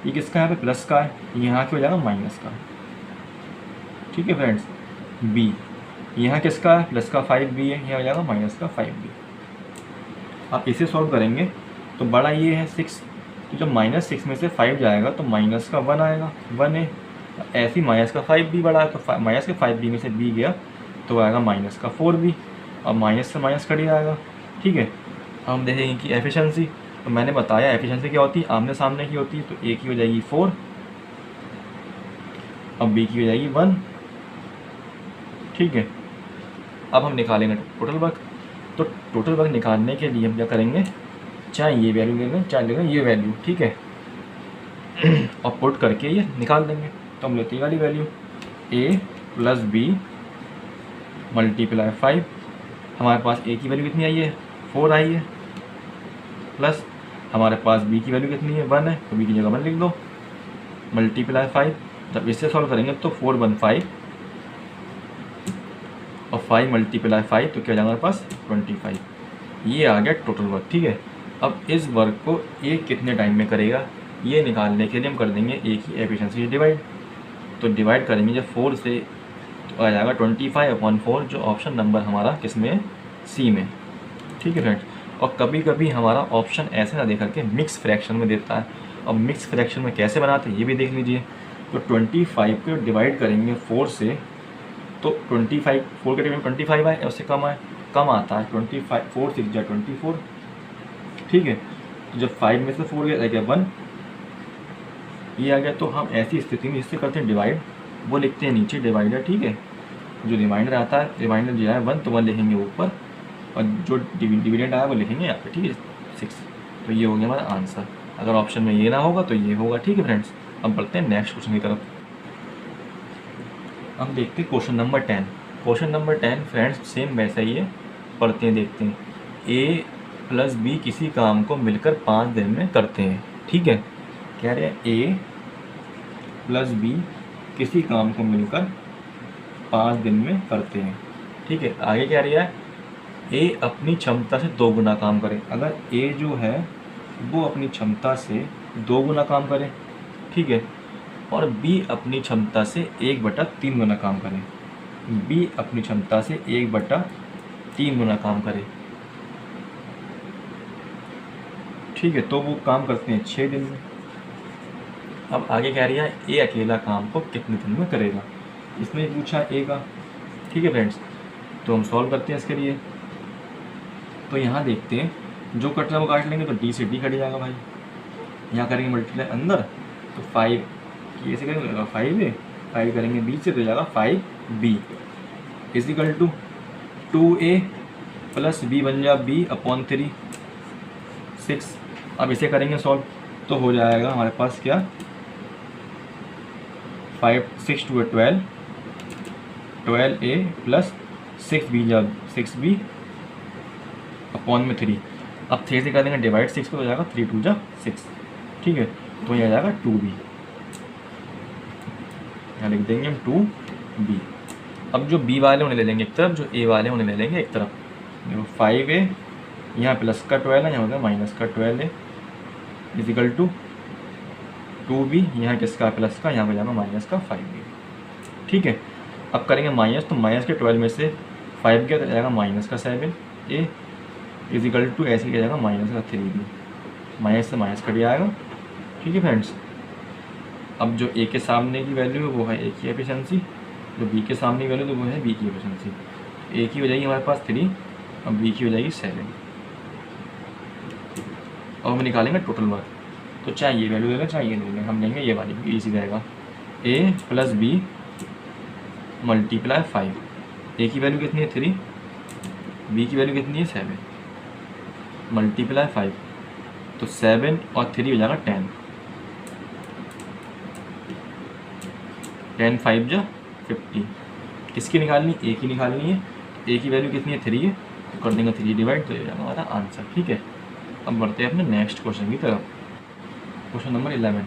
ये किसका है, प्लस का है, यहाँ क्या हो जाएगा माइनस का, ठीक है फ्रेंड्स। b यहाँ किसका है, प्लस का 5b है, यहाँ हो जाएगा माइनस का 5b। आप इसे सॉल्व करेंगे तो बड़ा ये है 6, तो जब -6 में से 5 जाएगा तो माइनस का 1 आएगा, 1 है। ऐसे ही माइनस का 5b बड़ा है तो माइनस के 5b में से b गया तो आएगा माइनस का 4b, और माइनस से माइनस कट जाएगा, ठीक है। हम देखेंगे कि एफिशिएंसी, तो मैंने बताया एफिशिएंसी क्या होती है, आमने सामने की होती है। तो a की हो जाएगी 4 और b की हो जाएगी 1, ठीक है। अब हम निकालेंगे टोटल वर्क। तो टोटल वर्क निकालने के लिए हम क्या करेंगे, चाहे ये वैल्यू ले लें चाहे ले लें ये वैल्यू, ठीक है, और पुट करके ये निकाल देंगे। तो हम लेते हैं वाली value a plus b multiply 5, हमारे पास a की वैल्यू कितनी आई है 4 आई है, प्लस हमारे पास b की वैल्यू कितनी है 1 है तो b की जगह 1 लिख दो, मल्टीप्लाई 5। जब इससे सॉल्व करेंगे तो 4 1 5 और 5 मल्टीप्लाई 5 तो क्या जाएगा हमारे पास 25, ये आ गया टोटल वर्क, ठीक है। अब इस वर्क को a कितने टाइम में करेगा ये निकालने के लिए हम कर देंगे a की एफिशिएंसी डिवाइड। तो डिवाइड करेंगे जब 4 से तो आ जाएगा 25/4, जो ऑप्शन नंबर हमारा किस में, सी में, ठीक है फ्रेंड्स। और कभी कभी हमारा ऑप्शन ऐसे ना दे करके मिक्स फ्रैक्शन में देता है, और मिक्स फ्रैक्शन में कैसे बनाते हैं ये भी देख लीजिए। तो 25 को डिवाइड करेंगे 4 से तो 25 4 के टाइम 25 आए, उससे कम आता है 25, 4 6 जा 24, ठीक है। तो जब 5 में से 4 गया 1 ये आ गया। तो हम ऐसी स्थिति में जिससे करते हैं डिवाइड वो लिखते हैं नीचे डिवाइडर, ठीक है। जो रिमाइंडर आता है, रिमाइंडर जो है 1 तो 1 लिखेंगे ऊपर, और जो डिविडेंड आया वो लिखेंगे यहाँ पे, ठीक है 6। तो ये हो गया हमारा आंसर। अगर ऑप्शन में ये ना होगा तो ये होगा, ठीक है फ्रेंड्स। अब बढ़ते हैं नेक्स्ट क्वेश्चन की तरफ। हम देखते हैं question number 10। Question number 10 friends same वैसा ही है, पढ़ते हैं देखते हैं। a प्लस बी किसी काम को मिलकर 5 दिन में करते हैं, ठीक है। कह रहे हैं ए प्लस बी किसी काम को मिलकर 5 दिन में करते हैं। ठीक है, आगे क्या रहा है, ए अपनी क्षमता से 2 गुना काम करे। अगर ए जो है वो अपनी क्षमता से 2 गुना काम करे, ठीक है, और बी अपनी क्षमता से 1/3 गुना काम करे, बी अपनी क्षमता से 1/3 गुना काम करे, ठीक है, तो वो काम करते हैं 6 दिन में। अब आगे कह रहा है ए अकेला काम को कितने दिन में करेगा, इसमें पूछा ए का। ठीक है फ्रेंड्स, तो हम सॉल्व करते हैं इसके लिए। तो यहाँ देखते हैं जो कट रहा है वो काट लेंगे, तो डी से डी कट जाएगा भाई। यहाँ करेंगे मल्टीप्लाई अंदर, तो 5 ऐसे करेंगे 5 करेंगे बी से, तो जाएगा 5b is equal to 2a plus B बन जाए b/3 6। अब इसे करेंगे सॉल्व, तो हो जाएगा हमारे पास क्या 5 6 2 12 12a प्लस 6b जब 6b/3। अब 3 से कर देंगे डिवाइड 6 को, हो जाएगा 3 2 6। ठीक है, तो ये आ जाएगा 2b, यहाँ लिख देंगे हम 2b। अब जो b वाले उन्हें ले लेंगे एक तरफ, जो a वाले उन्हें ले लेंगे एक तरफ। 5a यहाँ प्लस का 12 है, यहाँ होगा माइनस का 12 है, इजिकल टू 2b, यहाँ किसका प्लस का, यहाँ हो जाएगा माइनस का 5b। ठीक है, अब करेंगे माइनस, तो माइनस के 12 में से 5 गया तो जाएगा माइनस का 7a इजिकल टू ऐसे क्या जाएगा माइनस का 3b, माइनस से माइनस कट जाएगा। ठीक है फ्रेंड्स, अब जो a के सामने की वैल्यू है वो है a की एफिशिएंसी, जो b के सामने की वैल्यू तो वो है b की एफिशिएंसी। a की हो जाएगी हमारे पास 3, अब b की हो जाएगी 7। और हम निकालेंगे टोटल वर्क, तो चाहे ये वैल्यू देना चाहे ये देंगे, हम लेंगे ये वाली, इजी रहेगा। a plus b multiply 5, a की वैल्यू कितनी है 3, b की वैल्यू कितनी है 7, मल्टीप्लाई 5, तो 7 और 3 हो जाएगा 10, 10 5 जा 50। किसकी निकालनी, a की निकालनी है। a की वैल्यू कितनी है 3 है, तो कर देंगे 3 डिवाइड, तो ये जाएगा हमारा आंसर। ठीक है, अब बढ़ते हैं अपने नेक्स्ट क्वेश्चन की तरफ। क्वेश्चन नंबर 11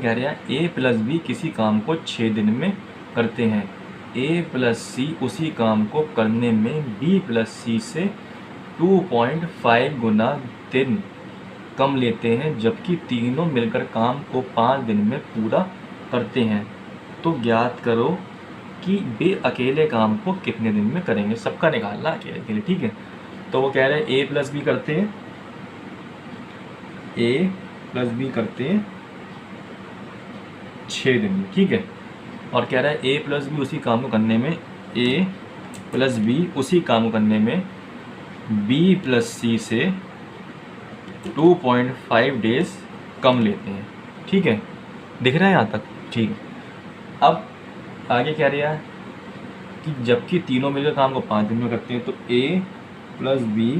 कह रहा है a प्लस बी किसी काम को 6 दिन में करते हैं, a प्लस सी उसी काम को करने में b प्लस सी से 2.5 गुना दिन कम लेते हैं, जबकि तीनों मिलकर काम को 5 दिन में पूरा करते हैं। तो ज्ञात करो कि वे अकेले काम को कितने दिन में करेंगे। सबका निकालना अकेले अकेले। ठीक है, तो वो कह रहे हैं a प्लस बी करते हैं, a प्लस बी करते हैं 6 दिन में। ठीक है, और कह रहा है a प्लस बी उसी काम को करने में, a प्लस बी उसी काम को करने में b प्लस सी से 2.5 डेज कम लेते हैं। ठीक है, दिख रहा है यहाँ तक। ठीक है, अब आगे क्या रहा है कि जबकि तीनों मिलकर काम को 5 दिन में करते हैं, तो a प्लस बी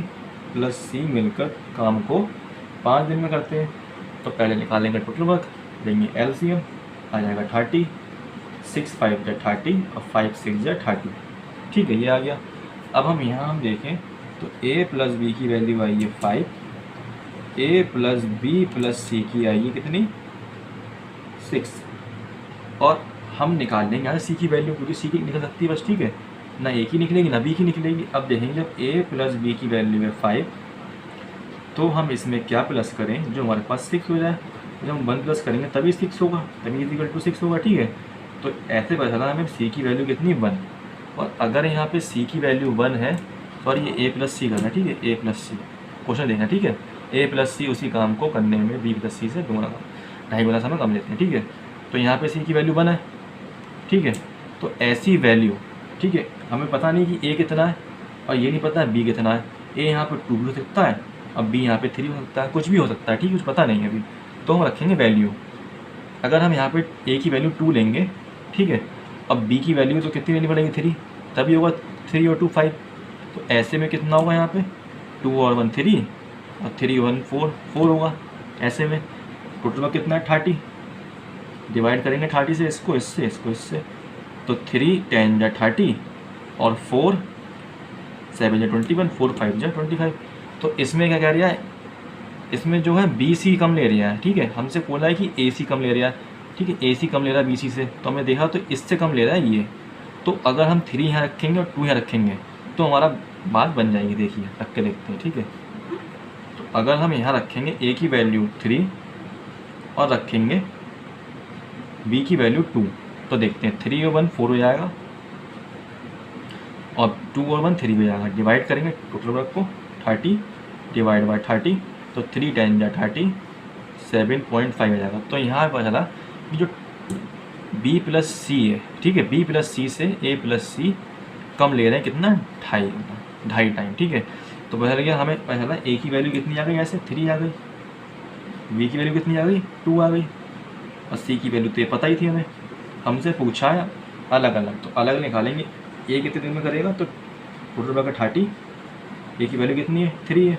प्लस सी मिलकर काम को 5 दिन में करते हैं। तो पहले निकालेंगे टोटल वर्क, लेंगे एलसीएम, आ जाएगा 30, 6 5 जा 30 और 5 6 जा 30। ठीक है, ये आ गया। अब हम यहाँ हम देखें तो a प्लस बी की वैल्यू आई है 5, a प्लस बी प्लस सी की आई है कितनी 6, और हम निकाल लेंगे यहाँ सी की वैल्यू, क्योंकि सी की निकल सकती है बस। ठीक है, ना a की निकलेगी ना b की निकलेगी। अब देखेंगे जब a प्लस बी की वैल्यू है 5, तो हम इसमें क्या प्लस करें, जो हमारे पास 6 हो जाए। जब हम 1 प्लस करेंगे तभी 6 होगा, तभी इक्वल टू 6 होगा। ठीक है, तो ऐसे पता चला हमें c की वैल्यू कितनी 1, और अगर यहाँ पे c की वैल्यू 1 है, सॉरी ये a प्लस सी करना है। ठीक है, a प्लस सी क्वेश्चन देखना। ठीक है, a प्लस सी उसी काम को करने में b प्लस सी से 2 गुना 2.5 गुना समय कम लेते हैं। ठीक है, तो यहाँ पे c की वैल्यू 1 है। ठीक है, तो ऐसी वैल्यू, ठीक है, हमें पता नहीं कि a कितना है और ये नहीं पता है b कितना है। a यहाँ पे 2 भी हो सकता है, अब b यहाँ पे 3 हो सकता है, कुछ भी हो सकता है। ठीक है, कुछ पता नहीं है अभी, तो हम रखेंगे वैल्यू। अगर हम यहाँ पे a की वैल्यू 2 लेंगे, ठीक है, अब b की वैल्यू तो कितनी लेनी पड़ेगी 3, तभी होगा 3 और 2 5। तो ऐसे में कितना होगा यहाँ पे 2 और 1 3 और 3 1 4 होगा। ऐसे में टोटल कितना है 30, डिवाइड करेंगे 30 से इसको इससे, इसको इससे, तो 3 10 जा 30 और 4 7 जा 21, 4 5 जा 25। तो इसमें क्या कह रहा है इसमें जो है बी सी कम ले रहा है, ठीक है। हमसे बोला है कि ए सी कम ले रहा है, ठीक है, ए सी कम ले रहा है बी सी से, तो हमने देखा तो इससे कम ले रहा है ये। तो अगर हम 3 यहाँ रखेंगे और 2 यहाँ रखेंगे तो हमारा बात बन जाएगी। देखिए रख के देखते हैं, ठीक है। तो अगर हम यहाँ रखेंगे ए की वैल्यू 3 और रखेंगे बी की वैल्यू 2, तो देखते हैं 3 और 1 4 हो जाएगा और 2 और 1 3 हो जाएगा। डिवाइड करेंगे टोटल वर्क को 30 डिवाइड बाई 30, तो 3 10 जा 30 7.5 हो जाएगा। तो यहाँ पर चला कि जो b प्लस सी है, ठीक है, b प्लस सी से a प्लस सी कम ले रहे हैं कितना, 2.5 टाइम, ठीक है। तो पता लग गया हमें, पता चला a की वैल्यू कितनी आ गई, ऐसे 3 आ गई, b की वैल्यू कितनी आ गई 2 आ गई और c की वैल्यू तो ये पता ही थी हमें, हमसे पूछा है अलग अलग, तो अलग निकालेंगे। a कितने दिन में करेगा, तो टोटल बका 30, a की वैल्यू कितनी है 3 है,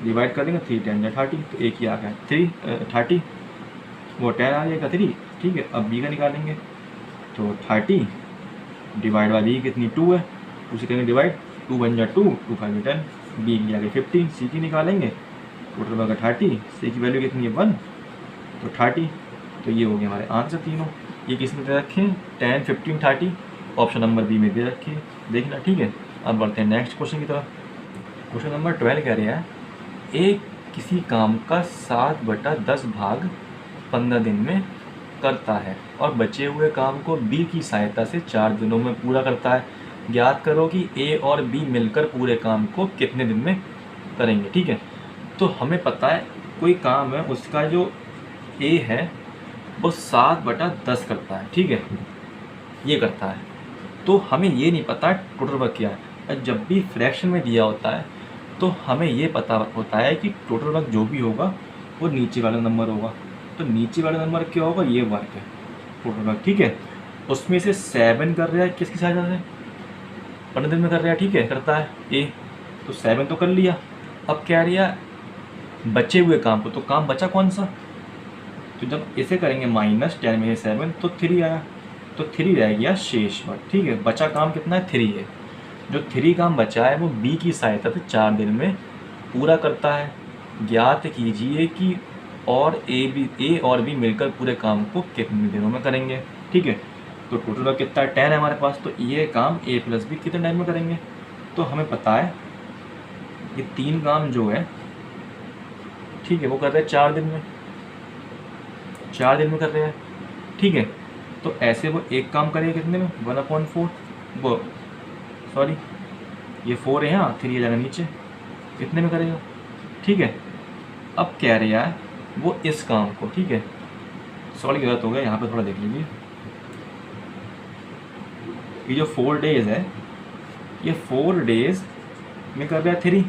डिवाइड कर देंगे 3 10 30, तो एक ही आ गया 30, वो 10 आ जाएगा 3, ठीक है। अब b का निकालेंगे तो 30 डिवाइड बाई b कितनी 2 है, उसे करेंगे डिवाइड, 2 बन जा 2 2 5 10, b की आ गई 15, c की निकालेंगे टोटल बका 30, c की वैल्यू कितनी है 1, तो 30। तो ये हो गया हमारे आंसर तीनों। ये किसने दे रखे हैं 10 15 30, ऑप्शन नंबर बी में दे रखे हैं, देखना, ठीक है। अब बढ़ते हैं नेक्स्ट क्वेश्चन की तरफ। क्वेश्चन नंबर 12 कह रहा है ए किसी काम का 7/10 भाग 15 दिन में करता है और बचे हुए काम को बी की सहायता से 4 दिनों में पूरा करता है। ज्ञात करो कि ए और बी मिलकर पूरे काम को कितने दिन में करेंगे, ठीक है। तो हमें पता है कोई काम है, उसका जो ए है वो 7/10 करता है, ठीक है, ये करता है। तो हमें ये नहीं पता टोटल वर्क क्या है। जब भी फ्रैक्शन में दिया होता है तो हमें ये पता होता है कि टोटल वर्क जो भी होगा वो नीचे वाला नंबर होगा। तो नीचे वाला नंबर क्या होगा, ये वर्क है टोटल वर्क, ठीक है। उसमें से 7 कर रहा है किसकी सहायता से, 15 दिन में कर रहा है, ठीक है, करता है ए, तो 7 तो कर लिया। अब क्या रहा बचे हुए काम को, तो काम बचा कौन सा, तो जब इसे करेंगे -10 में 7 तो 3 आया, तो 3 रह गया शेष वर्क, ठीक है। बचा काम कितना है 3 है, जो 3 काम बचा है वो बी की सहायता से 4 दिन में पूरा करता है। ज्ञात कीजिए कि ए और बी मिलकर पूरे काम को कितने दिनों में करेंगे, ठीक है। तो टोटल वर्क कितना 10 है हमारे पास, तो ये काम ए प्लस बी कितने टाइम में करेंगे, तो हमें पता है ये 3 काम जो है, ठीक है, वो कर रहे हैं 4 दिन में, 4 दिन में कर रहे हैं, ठीक है। तो ऐसे वो एक काम करेगा कितने में 1/4, वो सॉरी ये 4 है यहाँ, 3 जाएगा नीचे, कितने में करेगा, ठीक है। अब कह रहा है वो इस काम को, ठीक है, सॉरी गलत हो गया, यहाँ पे थोड़ा देख लीजिए। ये जो 4 डेज है, ये 4 डेज में कर रहा है 3,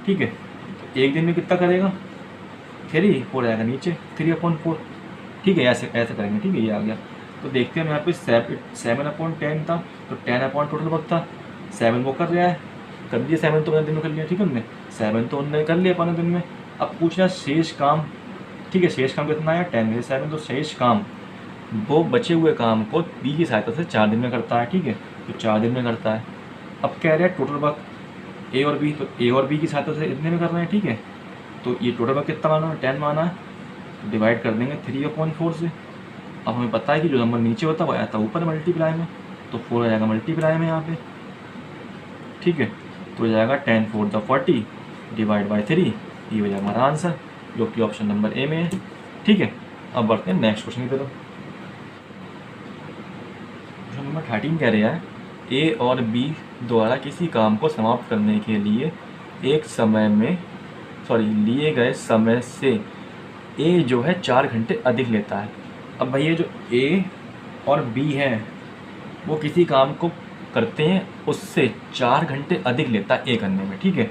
ठीक है। तो एक दिन में कितना करेगा 3, 4 आएगा नीचे 3/4, ठीक है, ऐसे ऐसे करेंगे, ठीक है, ये आ गया। तो देखते हैं यहाँ पे 7/10 था, तो 10 टोटल वक्त था, 7 वो कर रहा है, कर दिया 7 तो 15 दिन में कर लिया, ठीक है, हमने 7 तो उन्होंने कर लिया 15 दिन में। अब पूछना शेष काम, ठीक है, शेष काम कितना है 10 में 7, तो शेष काम वो बचे हुए काम को बी की सहायता से 4 दिन में करता है, ठीक है, तो 4 दिन में करता है। अब कह रहे हैं टोटल वर्क ए और बी, तो ए और बी की सहायता से इतने में कर रहे हैं, ठीक है। तो ये टोटल वर्क कितना माना है 10 माना है, तो डिवाइड कर देंगे 3/4 से। अब हमें पता है कि जो नंबर नीचे होता है वो आता है ऊपर मल्टीप्लाई में, तो 4 आ जाएगा मल्टीप्लाई में यहाँ पे, ठीक है। तो हो जाएगा 10 4 × 40 डिवाइड बाई 3, ये हो जाएगा हमारा आंसर, जो कि ऑप्शन नंबर ए में है, ठीक है। अब बढ़ते हैं नेक्स्ट क्वेश्चन की तरफ। क्वेश्चन नंबर 13 कह रहा है ए और बी द्वारा किसी काम को समाप्त करने के लिए एक समय में लिए गए समय से ए जो है 4 घंटे अधिक लेता है। अब भैया जो ए और बी है वो किसी काम को करते हैं उससे 4 घंटे अधिक लेता है ए करने में, ठीक है।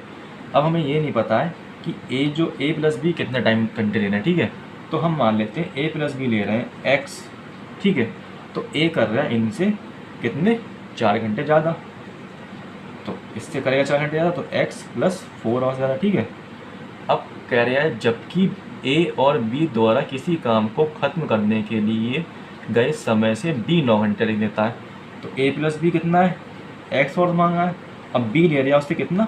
अब हमें ये नहीं पता है कि ए प्लस बी कितना टाइम घंटे ले रहे हैं, ठीक है। तो हम मान लेते हैं ए प्लस बी ले रहे हैं एक्स, ठीक है। तो ए कर रहा है इनसे कितने 4 घंटे ज़्यादा, तो इससे करेगा 4 घंटे ज़्यादा, तो x + 4 और ज़्यादा, ठीक है। अब कह रहा है जबकि ए और बी द्वारा किसी काम को ख़त्म करने के लिए गए समय से बी 9 घंटे लग लेता है, तो ए प्लस बी कितना है x और मांगा है, अब बी ले रहा है उससे कितना,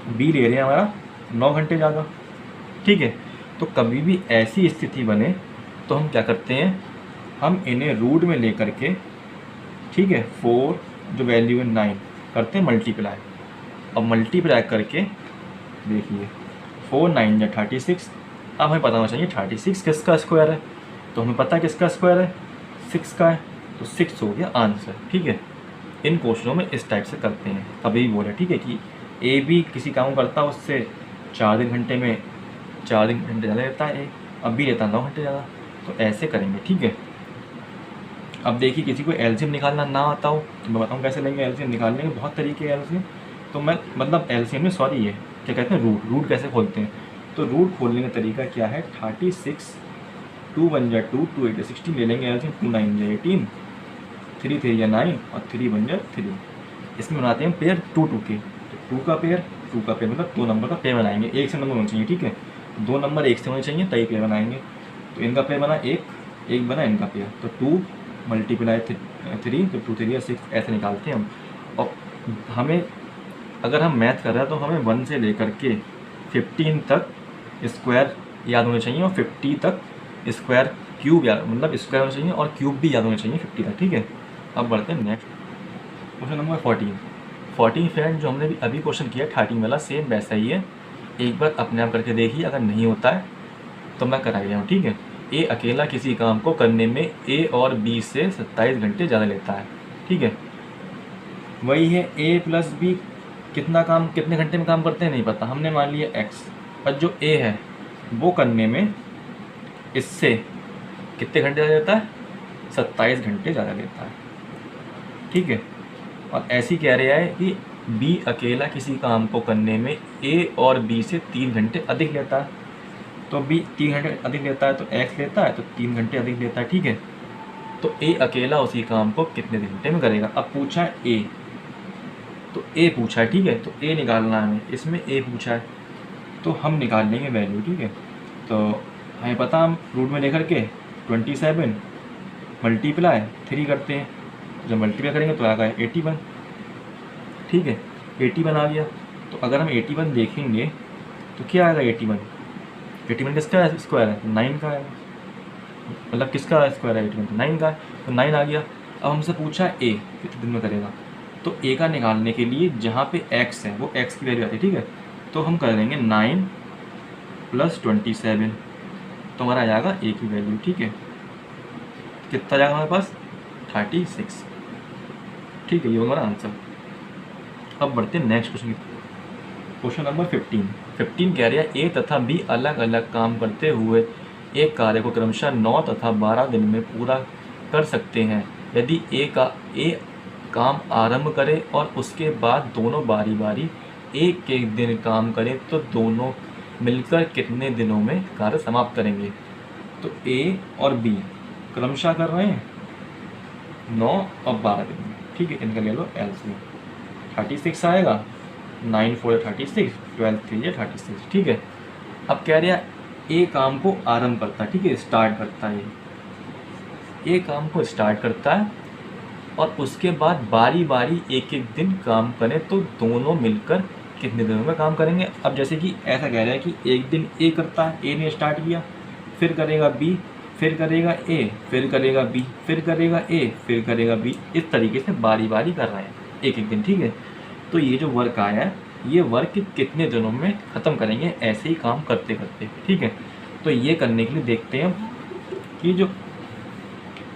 बी ले रहे हैं हमारा 9 घंटे ज़्यादा, ठीक है। तो कभी भी ऐसी स्थिति बने तो हम क्या करते हैं, हम इन्हें रूट में लेकर के, ठीक है, 4 जो वैल्यू है 9 करते हैं मल्टीप्लाई। अब मल्टीप्लाई करके देखिए 4 9 या 36। अब हमें पता होना चाहिए 36 किसका स्क्वायर है, तो हमें पता है किसका स्क्वायर है, 6 का है, तो 6 हो गया आंसर। ठीक है, इन क्वेश्चनों में इस टाइप से करते हैं। कभी भी बोले, ठीक है, कि ए भी किसी काम करता है उससे 4 घंटे में 4 घंटे ज़्यादा लेता है, ए अब भी लेता 9 घंटे ज़्यादा, तो ऐसे करेंगे। ठीक है, अब देखिए किसी को एलसीएम निकालना ना आता हो तो मैं बताऊँ कैसे लेंगे एलसीएम। निकालने के बहुत तरीके हैं एलसीएम, तो मैं मतलब एलसीएम में सॉरी ये क्या कहते हैं रूट कैसे खोलते हैं। तो रूट खोलने का तरीका क्या है, 36 2 1 जा 2 2 8 16 ले लेंगे एलसीएम, 2 9 जा 18 3 3 या 9 और 3 1 जा 3। इसमें बनाते हैं पेयर 2 2 के, तो 2 का पेयर मतलब 2 नंबर का पेयर बनाएंगे। एक से नंबर होना चाहिए, ठीक है, 2 नंबर एक से होने चाहिए तभी पेयर बनाएंगे। तो इनका पेयर बना एक बना इनका पेयर, तो 2 मल्टीप्लाई 3 तो 2 3 या 6 ऐसे निकालते हैं हम। और हमें अगर हम मैथ कर रहे हैं तो हमें 1 से लेकर के 15 तक स्क्वायर याद होने चाहिए और 50 तक स्क्वायर क्यूब याद मतलब स्क्वायर होना चाहिए और क्यूब भी याद होने चाहिए 50 तक। ठीक है, अब बढ़ते हैं नेक्स्ट क्वेश्चन नंबर 14 फ्रेंड। जो हमने अभी क्वेश्चन किया 13 वाला सेम वैसा ही है, एक बार अपने आप करके देखिए, अगर नहीं होता है तो मैं करा गया हूँ। ठीक है, ए अकेला किसी काम को करने में ए और बी से 27 घंटे ज़्यादा लेता है। ठीक है, वही है ए प्लस बी कितना काम कितने घंटे में काम करते हैं नहीं पता, हमने मान लिया एक्स, और जो ए है वो करने में इससे कितने घंटे ज़्यादा लेता है, 27 घंटे ज़्यादा लेता है। ठीक है, और ऐसी कह रहा है कि बी अकेला किसी काम को करने में ए और बी से 3 घंटे अधिक लेता है। तो बी 3 घंटे अधिक लेता है तो एक्स लेता है तो 3 घंटे अधिक लेता है। ठीक है, तो ए अकेला उसी काम को कितने घंटे में करेगा। अब पूछा है ए, तो ए पूछा है, ठीक है, तो ए निकालना है हमें, इसमें ए पूछा है तो हम निकाल लेंगे वैल्यू। ठीक है, तो हमें पता, हम रूट में लेकर के 27 मल्टीप्लाई 3 करते हैं, जब मल्टीप्लाई करेंगे तो आएगा 81। ठीक है, 81 आ गया। तो अगर हम 81 देखेंगे तो क्या आएगा 81 किसका स्क्वायर है, 9 का है, मतलब किसका स्क्वायर है 81 9 का है, तो 9 आ गया। अब हमसे पूछा ए कितने दिन में करेगा, तो ए का निकालने के लिए जहाँ पे एक्स है वो एक्स की वैल्यू आती है। ठीक है, तो हम कर देंगे 9 + 27, तो हमारा आ जाएगा ए की वैल्यू। ठीक है, कितना जाएगा हमारे पास 36। ठीक है, ये हमारा आंसर। अब बढ़ते हैं नेक्स्ट क्वेश्चन नंबर 15 कह रहा है ए तथा बी अलग अलग काम करते हुए एक कार्य को क्रमशः 9 तथा 12 दिन में पूरा कर सकते हैं। यदि ए काम आरंभ करे और उसके बाद दोनों बारी बारी एक एक दिन काम करें तो दोनों मिलकर कितने दिनों में कार्य समाप्त करेंगे। तो ए और बी क्रमशः कर रहे हैं 9 और 12 दिन में। ठीक है, इनका ले लो एलसीएम, 36 आएगा, 9 4 36, 12 3 36। ठीक है, अब कह रहा है ए काम को आरंभ करता है, ठीक है, स्टार्ट करता है, ए काम को स्टार्ट करता है और उसके बाद बारी बारी एक एक दिन काम करें तो दोनों मिलकर कितने दिनों में काम करेंगे। अब जैसे कि ऐसा कह रहा है कि एक दिन ए करता है, ए ने स्टार्ट किया, फिर करेगा बी, फिर करेगा ए, फिर करेगा बी, फिर करेगा ए, फिर करेगा बी, इस तरीके से बारी बारी कर रहे हैं एक एक दिन। ठीक है, तो ये जो वर्क आया है ये वर्क कितने दिनों में ख़त्म करेंगे ऐसे ही काम करते करते। ठीक है, तो ये करने के लिए देखते हैं कि जो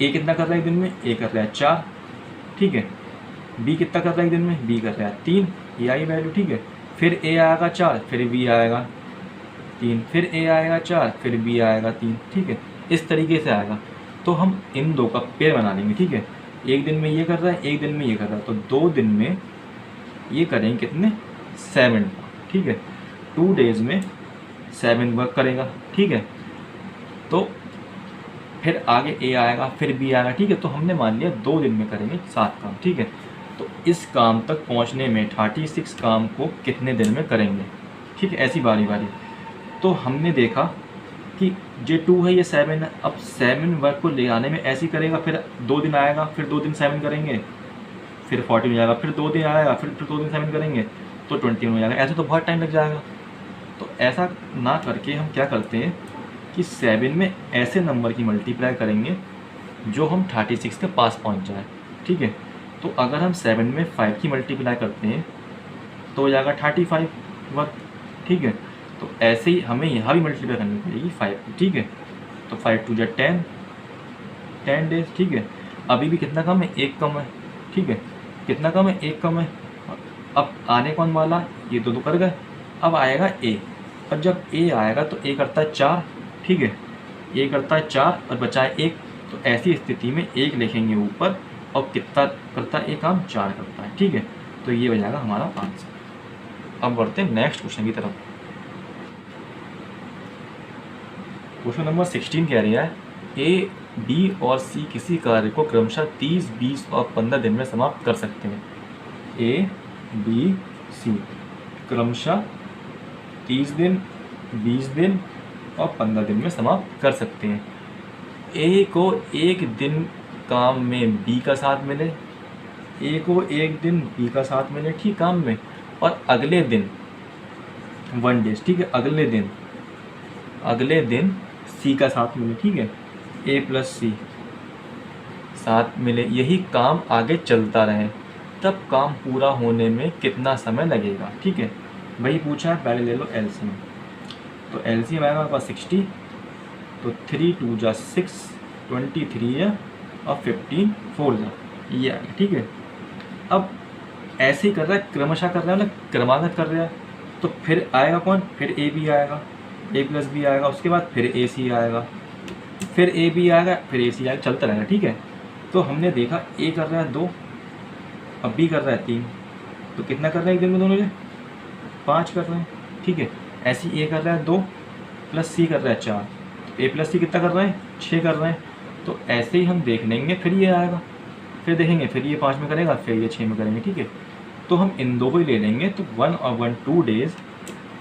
ए कितना कर रहा है एक दिन में, ए कर रहा है 4। ठीक है, बी कितना कर रहा है एक दिन में, बी कर रहा है 3, ये आई वैल्यू। ठीक है, फिर ए आएगा 4, फिर बी आएगा 3, फिर ए आएगा 4, फिर बी आएगा 3। ठीक है, इस तरीके से आएगा। तो हम इन दो का पेयर बना लेंगे। ठीक है, एक दिन में ये कर रहा है, एक दिन में ये कर रहा है, तो 2 दिन में ये करेंगे कितने 7। ठीक है, 2 डेज में 7 वर्क करेगा। ठीक है, तो फिर आगे ए आएगा, फिर बी आएगा। ठीक है, तो हमने मान लिया 2 दिन में करेंगे 7 काम। ठीक है, तो इस काम तक पहुंचने में 36 काम को कितने दिन में करेंगे। ठीक है, ऐसी बारी बारी। तो हमने देखा कि जे 2 है ये 7 है, अब 7 वर्क को ले आने में ऐसे ही करेगा, फिर 2 दिन आएगा, फिर 2 दिन 7 करेंगे, फिर 14 हो जाएगा, फिर 2 दिन आएगा, फिर 2 दिन 7 करेंगे तो 21 हो जाएगा। ऐसे तो बहुत टाइम लग जाएगा। तो ऐसा ना करके हम क्या करते हैं कि 7 में ऐसे नंबर की मल्टीप्लाई करेंगे जो हम 36 के पास पहुंच जाए। ठीक है, तो अगर हम 7 में 5 की मल्टीप्लाई करते हैं तो हो जाएगा 35 वर्क। ठीक है, तो ऐसे ही हमें यहाँ भी मल्टीप्लाई करनी पड़ेगी 5 की। ठीक है, तो 5 2 10 10 डेज। ठीक है, अभी भी कितना कम है, 1 कम है। ठीक है, कितना कम है, 1 कम है। अब आने कौन वाला, ये दो कर गए, अब आएगा ए। और जब ए आएगा तो ए करता है 4। ठीक है, ए करता है 4 और बचा है 1। तो ऐसी स्थिति में 1 लिखेंगे ऊपर और कितना करता है, 1 काम 4 करता है। ठीक है, तो ये हो जाएगा हमारा आंसर। अब बढ़ते हैं नेक्स्ट क्वेश्चन की तरफ। क्वेश्चन नंबर 16 कह रहा है ए, बी और सी किसी कार्य को क्रमशः 30, 20 और 15 दिन में समाप्त कर सकते हैं। ए, बी, सी क्रमशः 30 दिन, 20 दिन और 15 दिन में समाप्त कर सकते हैं। ए को एक दिन काम में बी का साथ मिले, ए को एक दिन बी का साथ मिले, ठीक काम में, और अगले दिन 1 डेज। ठीक है, अगले दिन सी का साथ मिले। ठीक है, ए प्लस सी साथ मिले, यही काम आगे चलता रहे, तब काम पूरा होने में कितना समय लगेगा। ठीक है, वही पूछा है, पहले ले लो एलसीएम। तो एलसीएम आएगा हमारे पास 60, तो 3 2 जा 6, 23 है और 15 4 जा, ये आ गया। ठीक है, अब ऐसे ही कर रहा है, क्रमशः कर रहा है ना, क्रमागत कर रहा है, तो फिर आएगा कौन, फिर ए बी आएगा, ए प्लस बी आएगा, उसके बाद फिर ए सी आएगा, फिर ए बी आएगा, फिर ए सी आएगा, चलता रहेगा। ठीक है, तो हमने देखा ए कर रहा है 2, अब बी कर रहा है 3, तो कितना कर रहे हैं एक दिन में दोनों, 5 कर रहे हैं। ठीक है, ऐसे ही ए कर रहा है 2 प्लस सी कर रहा है 4, तो ए प्लस सी कितना कर रहे हैं, 6 कर रहे हैं। तो ऐसे ही हम देख लेंगे, फिर ये आएगा, फिर देखेंगे, फिर ये 5 में करेगा, फिर ये 6 में करेंगे। ठीक है, तो हम इन दो को ही ले लेंगे, तो 1 और 1 2 डेज़,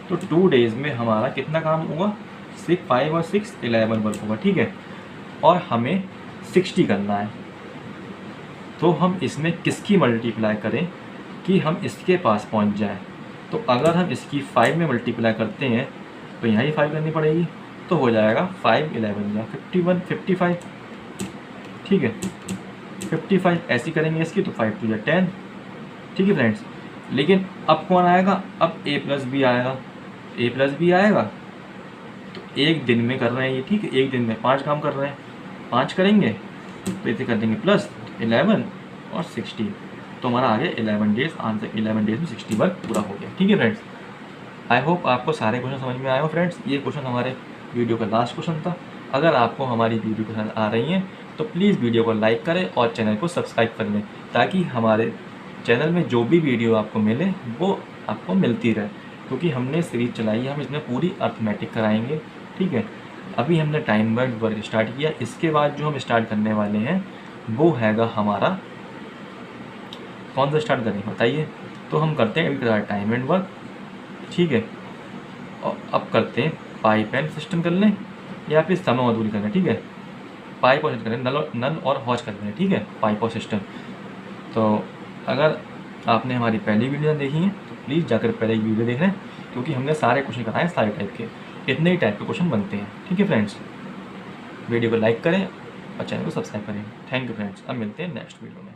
तो 2 डेज़ में हमारा कितना काम होगा, 5 और 6 11 वर्क होगा। ठीक है, और हमें 60 करना है, तो हम इसमें किसकी मल्टीप्लाई करें कि हम इसके पास पहुंच जाएं। तो अगर हम इसकी 5 में मल्टीप्लाई करते हैं तो यहाँ ही 5 करनी पड़ेगी, तो हो जाएगा 5 11 या 51 55। ठीक है, 55 ऐसी करेंगे इसकी, तो 5 2 10। ठीक है फ्रेंड्स, लेकिन अब कौन आएगा, अब ए प्लस बी आएगा, ए प्लस बी आएगा, तो एक दिन में कर रहे हैं ये। ठीक है, एक दिन में 5 काम कर रहे हैं, 5 करेंगे तो इसे कर देंगे प्लस 11 और 60, तो हमारा आ गया 11 डेज। आंसर 11 डेज में 60 वर्क पूरा हो गया। ठीक है फ्रेंड्स, आई होप आपको सारे क्वेश्चन समझ में आए हो। फ्रेंड्स, ये क्वेश्चन हमारे वीडियो का लास्ट क्वेश्चन था। अगर आपको हमारी वीडियो पसंद आ रही हैं तो प्लीज़ वीडियो को लाइक करें और चैनल को सब्सक्राइब कर लें, ताकि हमारे चैनल में जो भी वीडियो आपको मिले वो आपको मिलती रहे, क्योंकि हमने सीरीज चलाई है, हम इसमें पूरी अर्थमेटिक कराएंगे। ठीक है, अभी हमने टाइम वर्ड वर्क स्टार्ट किया, इसके बाद जो हम स्टार्ट करने वाले हैं वो हैगा हमारा, कौन सा स्टार्ट करें बताइए। तो हम करते हैं, अभी करा टाइम एंड वर्क। ठीक है, और अब करते हैं पाइप एंड सिस्टम कर लें या फिर समय मजदूरी कर लें। ठीक है, पाइप और सिस्टम करें, नल और हौज कर लें। ठीक है, पाइप और सिस्टम। तो अगर आपने हमारी पहली वीडियो देखी है तो प्लीज़ जाकर पहले की वीडियो देख लें, क्योंकि हमने सारे क्वेश्चन कराए, सारे टाइप के, इतने ही टाइप के क्वेश्चन बनते हैं। ठीक है फ्रेंड्स, वीडियो को लाइक करें और चैनल को सब्सक्राइब करें। थैंक यू फ्रेंड्स, अब मिलते हैं नेक्स्ट वीडियो में।